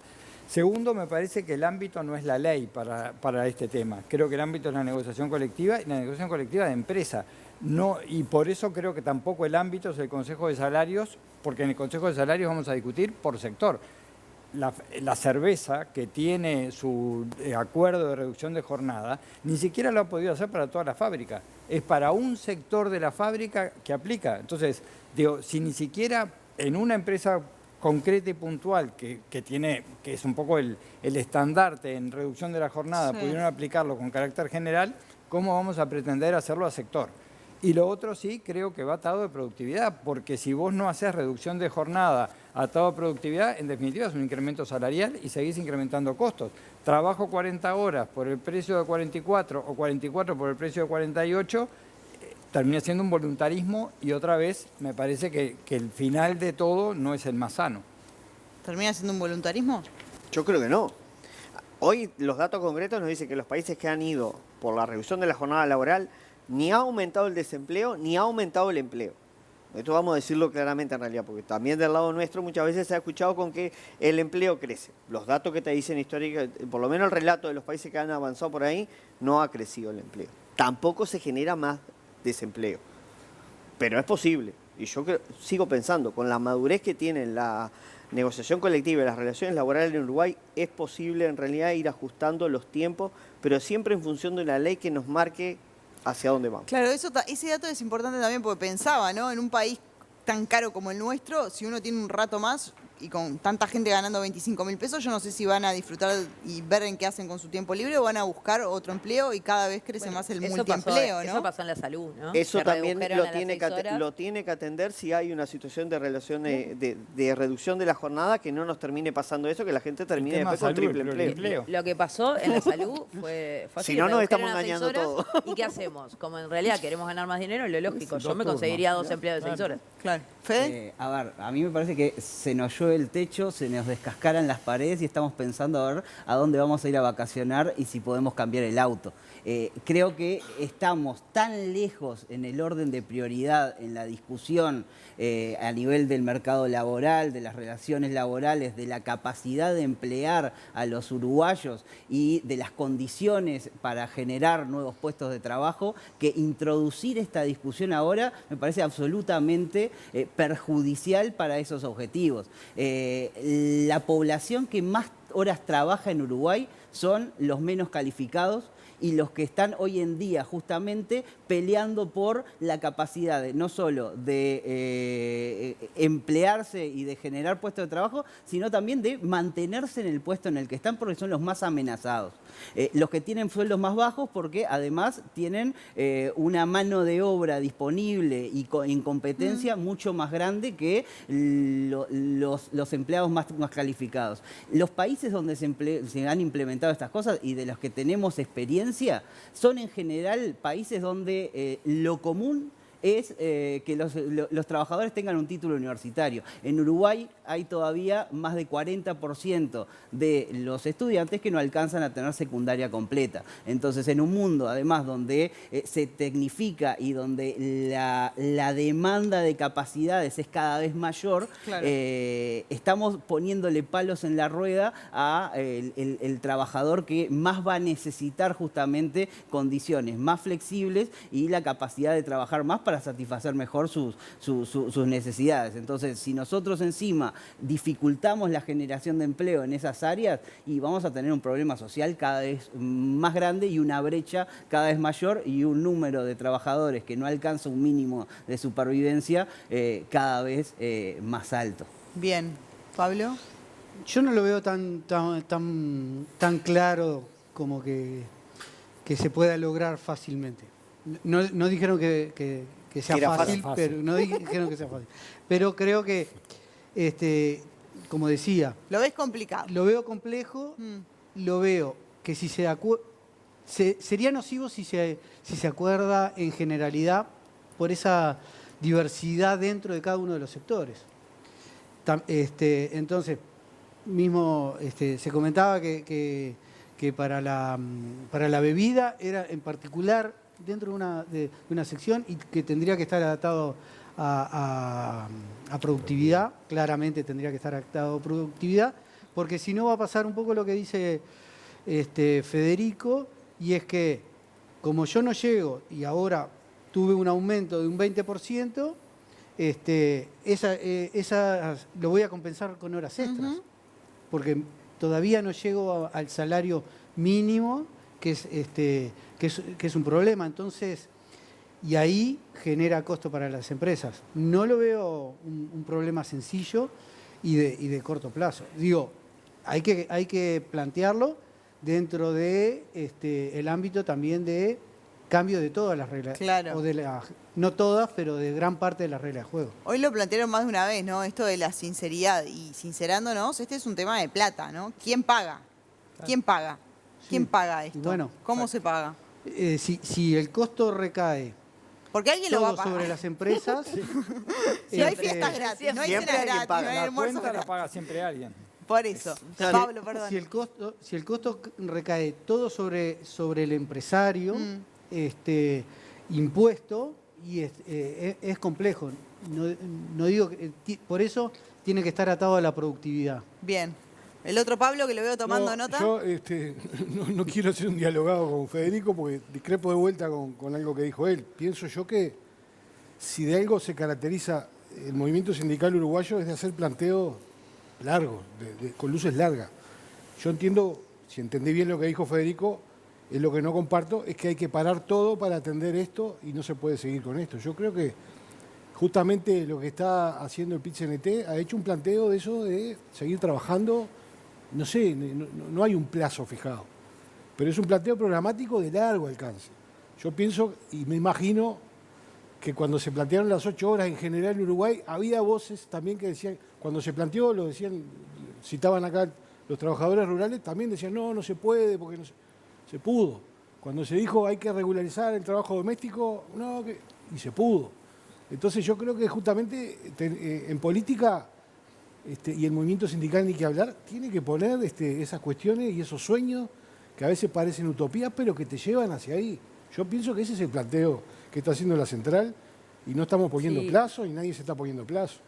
Segundo, me parece que el ámbito no es la ley para este tema. Creo que el ámbito es la negociación colectiva y la negociación colectiva de empresa. No, y por eso creo que tampoco el ámbito es el Consejo de Salarios, porque en el Consejo de Salarios vamos a discutir por sector. La cerveza, que tiene su acuerdo de reducción de jornada, ni siquiera lo ha podido hacer para toda la fábrica. Es para un sector de la fábrica que aplica. Entonces, digo, si ni siquiera en una empresa concreta y puntual, que es un poco el estandarte en reducción de la jornada, pudieron aplicarlo con carácter general, ¿cómo vamos a pretender hacerlo a sector? Y lo otro sí creo que va atado de productividad, porque si vos no haces reducción de jornada atado a productividad, en definitiva es un incremento salarial y seguís incrementando costos. Trabajo 40 horas por el precio de 44 o 44 por el precio de 48, termina siendo un voluntarismo y otra vez me parece que el final de todo no es el más sano. ¿Termina siendo un voluntarismo? Yo creo que no. Hoy los datos concretos nos dicen que los países que han ido por la reducción de la jornada laboral ni ha aumentado el desempleo ni ha aumentado el empleo. Esto vamos a decirlo claramente en realidad, porque también del lado nuestro muchas veces se ha escuchado con que el empleo crece. Los datos que te dicen históricamente, por lo menos el relato de los países que han avanzado por ahí, no ha crecido el empleo. Tampoco se genera más desempleo. Pero es posible. Y yo sigo pensando, con la madurez que tiene la negociación colectiva y las relaciones laborales en Uruguay, es posible en realidad ir ajustando los tiempos, pero siempre en función de una ley que nos marque hacia dónde vamos. Claro, ese dato es importante también porque pensaba, ¿no? En un país tan caro como el nuestro, si uno tiene un rato más y con tanta gente ganando 25.000 pesos, yo no sé si van a disfrutar y ver en qué hacen con su tiempo libre o van a buscar otro empleo y cada vez crece más el multiempleo, ¿no? Eso pasó en la salud, ¿no? Eso también lo tiene que atender si hay una situación de relación de reducción de la jornada, que no nos termine pasando eso, que la gente termine después con triple empleo. Lo que pasó en la salud fue así. Si no, nos estamos engañando todos. ¿Y qué hacemos? Como en realidad queremos ganar más dinero, lo lógico, yo me conseguiría 2 empleados de 6 horas. Claro. ¿Fede? A ver, a mí me parece que se nos llueve el techo, se nos descascaran las paredes y estamos pensando a ver a dónde vamos a ir a vacacionar y si podemos cambiar el auto. Creo que estamos tan lejos en el orden de prioridad, en la discusión a nivel del mercado laboral, de las relaciones laborales, de la capacidad de emplear a los uruguayos y de las condiciones para generar nuevos puestos de trabajo, que introducir esta discusión ahora me parece absolutamente perjudicial para esos objetivos. La población que más horas trabaja en Uruguay son los menos calificados y los que están hoy en día justamente peleando por la capacidad no solo de emplearse y de generar puestos de trabajo, sino también de mantenerse en el puesto en el que están, porque son los más amenazados. Los que tienen sueldos más bajos porque además tienen una mano de obra disponible y en competencia mucho más grande que los empleados más calificados. Los países donde se han implementado estas cosas y de los que tenemos experiencia son en general países donde lo común es que los trabajadores tengan un título universitario. En Uruguay hay todavía más de 40% de los estudiantes que no alcanzan a tener secundaria completa. Entonces, en un mundo, además, donde se tecnifica y donde la demanda de capacidades es cada vez mayor, claro, estamos poniéndole palos en la rueda al trabajador que más va a necesitar justamente condiciones más flexibles y la capacidad de trabajar más para satisfacer mejor sus necesidades. Entonces, si nosotros encima dificultamos la generación de empleo en esas áreas, y vamos a tener un problema social cada vez más grande y una brecha cada vez mayor y un número de trabajadores que no alcanza un mínimo de supervivencia cada vez más alto. Bien. Pablo. Yo no lo veo tan claro como que se pueda lograr fácilmente. No dijeron que sea fácil, pero no dijeron que sea fácil. Pero creo que, como decía... ¿Lo ves complicado? Lo veo complejo, lo veo que si sería nocivo si se acuerda en generalidad por esa diversidad dentro de cada uno de los sectores. Entonces, mismo se comentaba que que para la bebida era en particular dentro de una sección y que tendría que estar adaptado a productividad, claramente tendría que estar adaptado a productividad, porque si no va a pasar un poco lo que dice Federico, y es que como yo no llego y ahora tuve un aumento de un 20%, lo voy a compensar con horas extras, porque todavía no llego al salario mínimo, que es un problema. Entonces, y ahí genera costo para las empresas. No lo veo un problema sencillo y de corto plazo. Digo, hay que plantearlo dentro de el ámbito también de cambio de todas las reglas. Claro. No todas, pero de gran parte de las reglas de juego. Hoy lo plantearon más de una vez, ¿no? Esto de la sinceridad. Y sincerándonos, este es un tema de plata, ¿no? ¿Quién paga? ¿Quién paga? ¿Quién paga esto? Bueno, ¿cómo se paga? Si el costo recae porque alguien lo va a pagar sobre las empresas. Si no hay fiestas gratis, no hay cenas gratis, no hay almuerzos cuenta la gratis. paga siempre alguien. Por eso. Pablo, perdón. Si el costo recae todo sobre el empresario, impuesto, y es complejo. No digo que, por eso tiene que estar atado a la productividad. Bien. El otro Pablo, que lo veo tomando nota. Yo no quiero ser un dialogado con Federico porque discrepo de vuelta con algo que dijo él. Pienso yo que si de algo se caracteriza el movimiento sindical uruguayo es de hacer planteos largos, con luces largas. Yo entiendo, si entendí bien lo que dijo Federico, es lo que no comparto, es que hay que parar todo para atender esto y no se puede seguir con esto. Yo creo que justamente lo que está haciendo el PIT-CNT ha hecho un planteo de eso, de seguir trabajando. No sé, no hay un plazo fijado, pero es un planteo programático de largo alcance. Yo pienso y me imagino que cuando se plantearon las 8 horas en general en Uruguay, había voces también que decían, cuando se planteó, lo decían, citaban acá los trabajadores rurales, también decían, no se puede, porque no se pudo. Cuando se dijo hay que regularizar el trabajo doméstico, y se pudo. Entonces yo creo que justamente en política y el movimiento sindical, ni que hablar, tiene que poner esas cuestiones y esos sueños que a veces parecen utopías, pero que te llevan hacia ahí. Yo pienso que ese es el planteo que está haciendo la central y no estamos poniendo plazo y nadie se está poniendo plazo.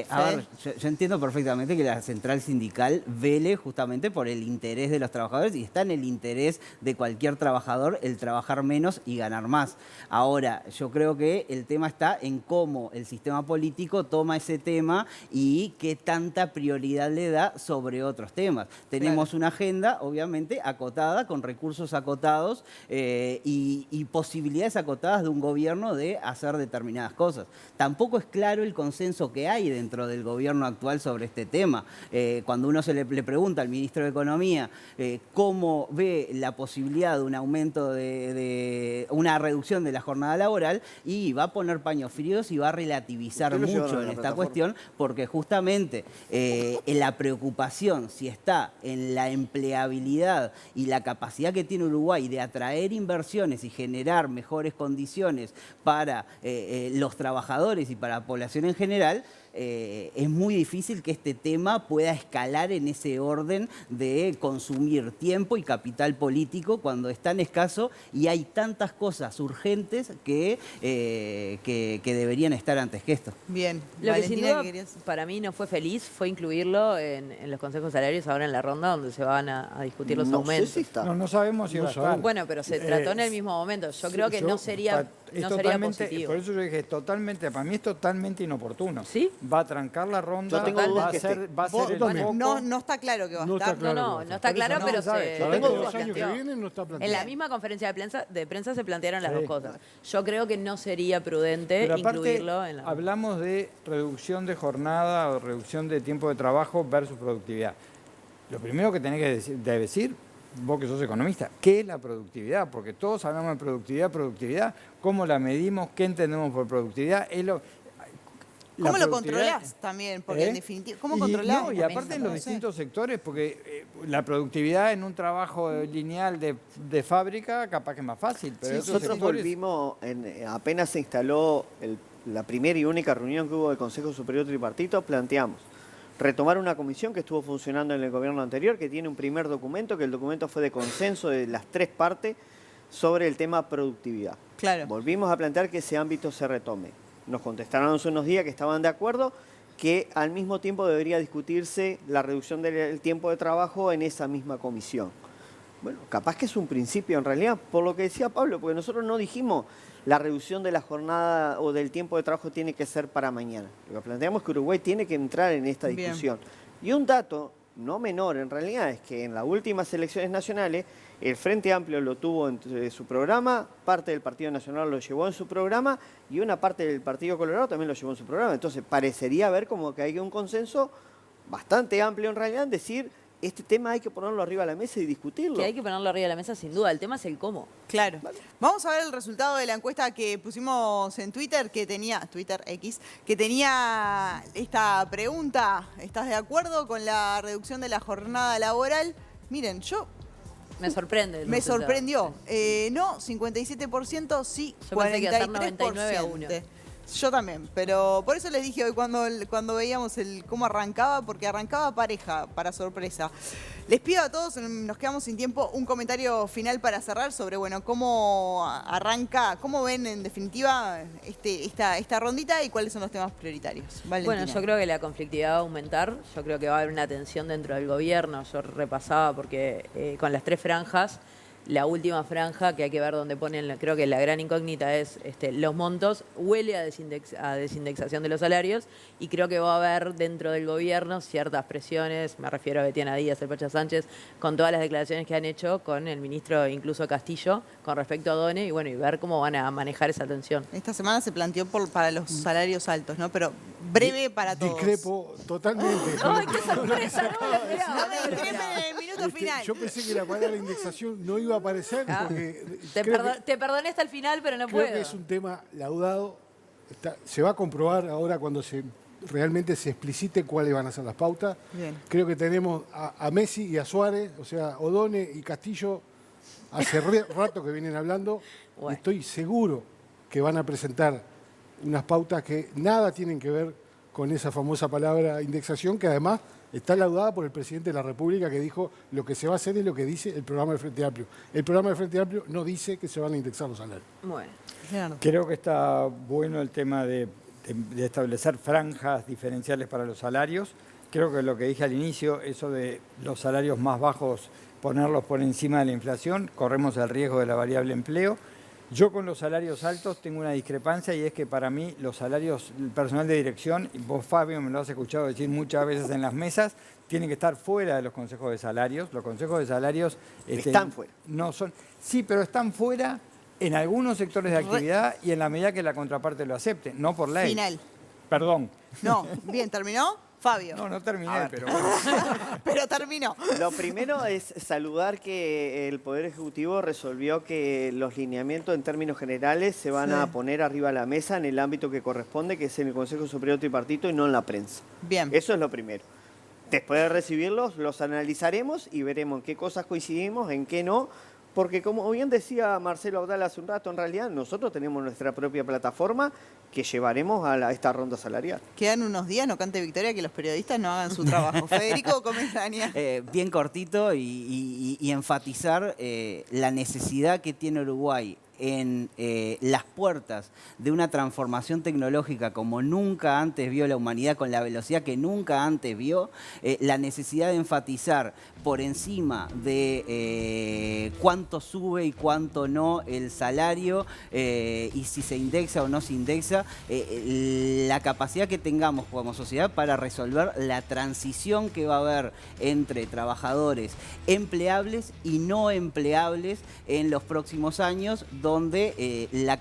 A ver, yo entiendo perfectamente que la central sindical vele justamente por el interés de los trabajadores y está en el interés de cualquier trabajador el trabajar menos y ganar más. Ahora, yo creo que el tema está en cómo el sistema político toma ese tema y qué tanta prioridad le da sobre otros temas. Tenemos una agenda, obviamente, acotada, con recursos acotados y posibilidades acotadas de un gobierno de hacer determinadas cosas. Tampoco es claro el consenso que hay dentro del gobierno actual sobre este tema. Cuando uno le pregunta al ministro de Economía cómo ve la posibilidad de un aumento de una reducción de la jornada laboral, y va a poner paños fríos y va a relativizar mucho en esta cuestión, porque justamente la preocupación, si está en la empleabilidad y la capacidad que tiene Uruguay de atraer inversiones y generar mejores condiciones para los trabajadores y para la población en general, es muy difícil que este tema pueda escalar en ese orden de consumir tiempo y capital político cuando es tan escaso y hay tantas cosas urgentes que deberían estar antes que esto. Bien. Lo que sin duda para mí no fue feliz fue incluirlo en los consejos salarios ahora en la ronda donde se van a discutir los aumentos. Sé si está. No sabemos si va a estar. Bueno, pero se trató en el mismo momento. Yo creo que no sería positivo. Por eso yo dije, para mí es totalmente inoportuno. ¿Sí? Va a trancar la ronda, yo tengo va a ser el foco. No está claro que va a estar. No está claro, pero en la misma conferencia de prensa se plantearon las dos cosas. Yo creo que no sería prudente incluirlo en la... Hablamos de reducción de jornada o reducción de tiempo de trabajo versus productividad. Lo primero que tenés que decir, vos que sos economista, ¿qué es la productividad? Porque todos hablamos de productividad, ¿cómo la medimos? ¿Qué entendemos por productividad? ¿Cómo lo controlás también? Porque en definitiva, ¿cómo controlás? Y aparte en los distintos sectores, porque la productividad en un trabajo lineal de fábrica capaz que es más fácil. Pero nosotros volvimos, apenas se instaló la primera y única reunión que hubo del Consejo Superior Tripartito, planteamos retomar una comisión que estuvo funcionando en el gobierno anterior, que tiene un primer documento, que el documento fue de consenso de las 3 partes sobre el tema productividad. Claro. Volvimos a plantear que ese ámbito se retome. Nos contestaron hace unos días que estaban de acuerdo, que al mismo tiempo debería discutirse la reducción del tiempo de trabajo en esa misma comisión. Bueno, capaz que es un principio en realidad, por lo que decía Pablo, porque nosotros no dijimos la reducción de la jornada o del tiempo de trabajo tiene que ser para mañana. Lo que planteamos es que Uruguay tiene que entrar en esta discusión. Y un dato no menor en realidad es que en las últimas elecciones nacionales el Frente Amplio lo tuvo en su programa, parte del Partido Nacional lo llevó en su programa y una parte del Partido Colorado también lo llevó en su programa. Entonces parecería haber como que hay un consenso bastante amplio en realidad en decir este tema hay que ponerlo arriba de la mesa y discutirlo. Que hay que ponerlo arriba de la mesa sin duda, el tema es el cómo. Claro. Vale. Vamos a ver el resultado de la encuesta que pusimos en Twitter, Twitter X, que tenía esta pregunta. ¿Estás de acuerdo con la reducción de la jornada laboral? Miren, me sorprende. Me sorprendió. No, 57%, sí, yo 43%. Pensé que hacer 99-1. Yo también, pero por eso les dije hoy cuando veíamos cómo arrancaba, porque arrancaba pareja, para sorpresa. Les pido a todos, nos quedamos sin tiempo, un comentario final para cerrar sobre, bueno, cómo arranca, cómo ven en definitiva esta rondita y cuáles son los temas prioritarios. Valentina. Bueno, yo creo que la conflictividad va a aumentar, yo creo que va a haber una tensión dentro del gobierno, yo repasaba porque con las 3 franjas, la última franja, que hay que ver dónde ponen, creo que la gran incógnita es los montos, huele a desindexación de los salarios y creo que va a haber dentro del gobierno ciertas presiones, me refiero a Betiana Díaz, el Pacha Sánchez, con todas las declaraciones que han hecho con el ministro incluso Castillo con respecto a DONE y bueno, y ver cómo van a manejar esa tensión. Esta semana se planteó para los salarios altos, ¿no? Pero breve para todos. Discrepo totalmente. ¡Ay, qué sorpresa! No me discrepen en el minuto final. Yo pensé que la palabra indexación no iba a aparecer porque te perdoné hasta el final, pero no puedo. Creo que es un tema laudado. Se va a comprobar ahora cuando realmente se explicite cuáles van a ser las pautas. Bien. Creo que tenemos a Messi y a Suárez, o sea, O'Donnell y Castillo, hace rato que vienen hablando. Bueno. Estoy seguro que van a presentar unas pautas que nada tienen que ver con esa famosa palabra indexación, que además está laudada por el presidente de la República, que dijo lo que se va a hacer es lo que dice el programa del Frente Amplio. El programa del Frente Amplio no dice que se van a indexar los salarios. Bueno, claro. Creo que está bueno el tema de establecer franjas diferenciales para los salarios. Creo que lo que dije al inicio, eso de los salarios más bajos, ponerlos por encima de la inflación, corremos el riesgo de la variable empleo. Yo con los salarios altos tengo una discrepancia y es que para mí los salarios, el personal de dirección, y vos Fabio me lo has escuchado decir muchas veces en las mesas, tienen que estar fuera de los consejos de salarios. Los consejos de salarios están fuera. No son, sí, pero están fuera en algunos sectores de actividad y en la medida que la contraparte lo acepte, no por ley. Final. Perdón. No, bien, ¿terminó? Fabio. No terminé, pero bueno. Pero terminó. Lo primero es saludar que el Poder Ejecutivo resolvió que los lineamientos en términos generales se van a poner arriba de la mesa en el ámbito que corresponde, que es en el Consejo Superior Tripartito y no en la prensa. Bien. Eso es lo primero. Después de recibirlos, los analizaremos y veremos en qué cosas coincidimos, en qué no. Porque como bien decía Marcelo Audal hace un rato, en realidad nosotros tenemos nuestra propia plataforma que llevaremos a esta ronda salarial. Quedan unos días, no cante victoria, que los periodistas no hagan su trabajo. Federico, comentaria. Bien cortito y enfatizar la necesidad que tiene Uruguay en las puertas de una transformación tecnológica como nunca antes vio la humanidad, con la velocidad que nunca antes vio, la necesidad de enfatizar por encima de cuánto sube y cuánto no el salario y si se indexa o no se indexa, la capacidad que tengamos como sociedad para resolver la transición que va a haber entre trabajadores empleables y no empleables en los próximos años, donde la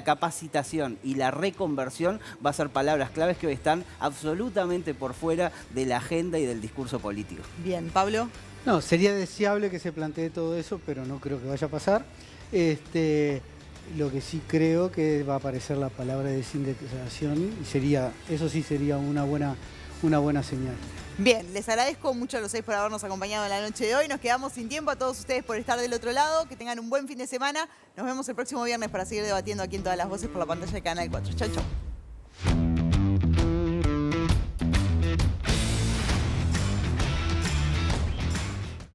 capacitación y la reconversión va a ser palabras claves que hoy están absolutamente por fuera de la agenda y del discurso político. Bien, Pablo. No, sería deseable que se plantee todo eso, pero no creo que vaya a pasar. Lo que sí creo que va a aparecer la palabra desindexación y eso sí sería una buena señal. Bien, les agradezco mucho a los 6 por habernos acompañado en la noche de hoy. Nos quedamos sin tiempo, a todos ustedes por estar del otro lado. Que tengan un buen fin de semana. Nos vemos el próximo viernes para seguir debatiendo aquí en Todas las Voces por la pantalla de Canal 4. Chau, chau.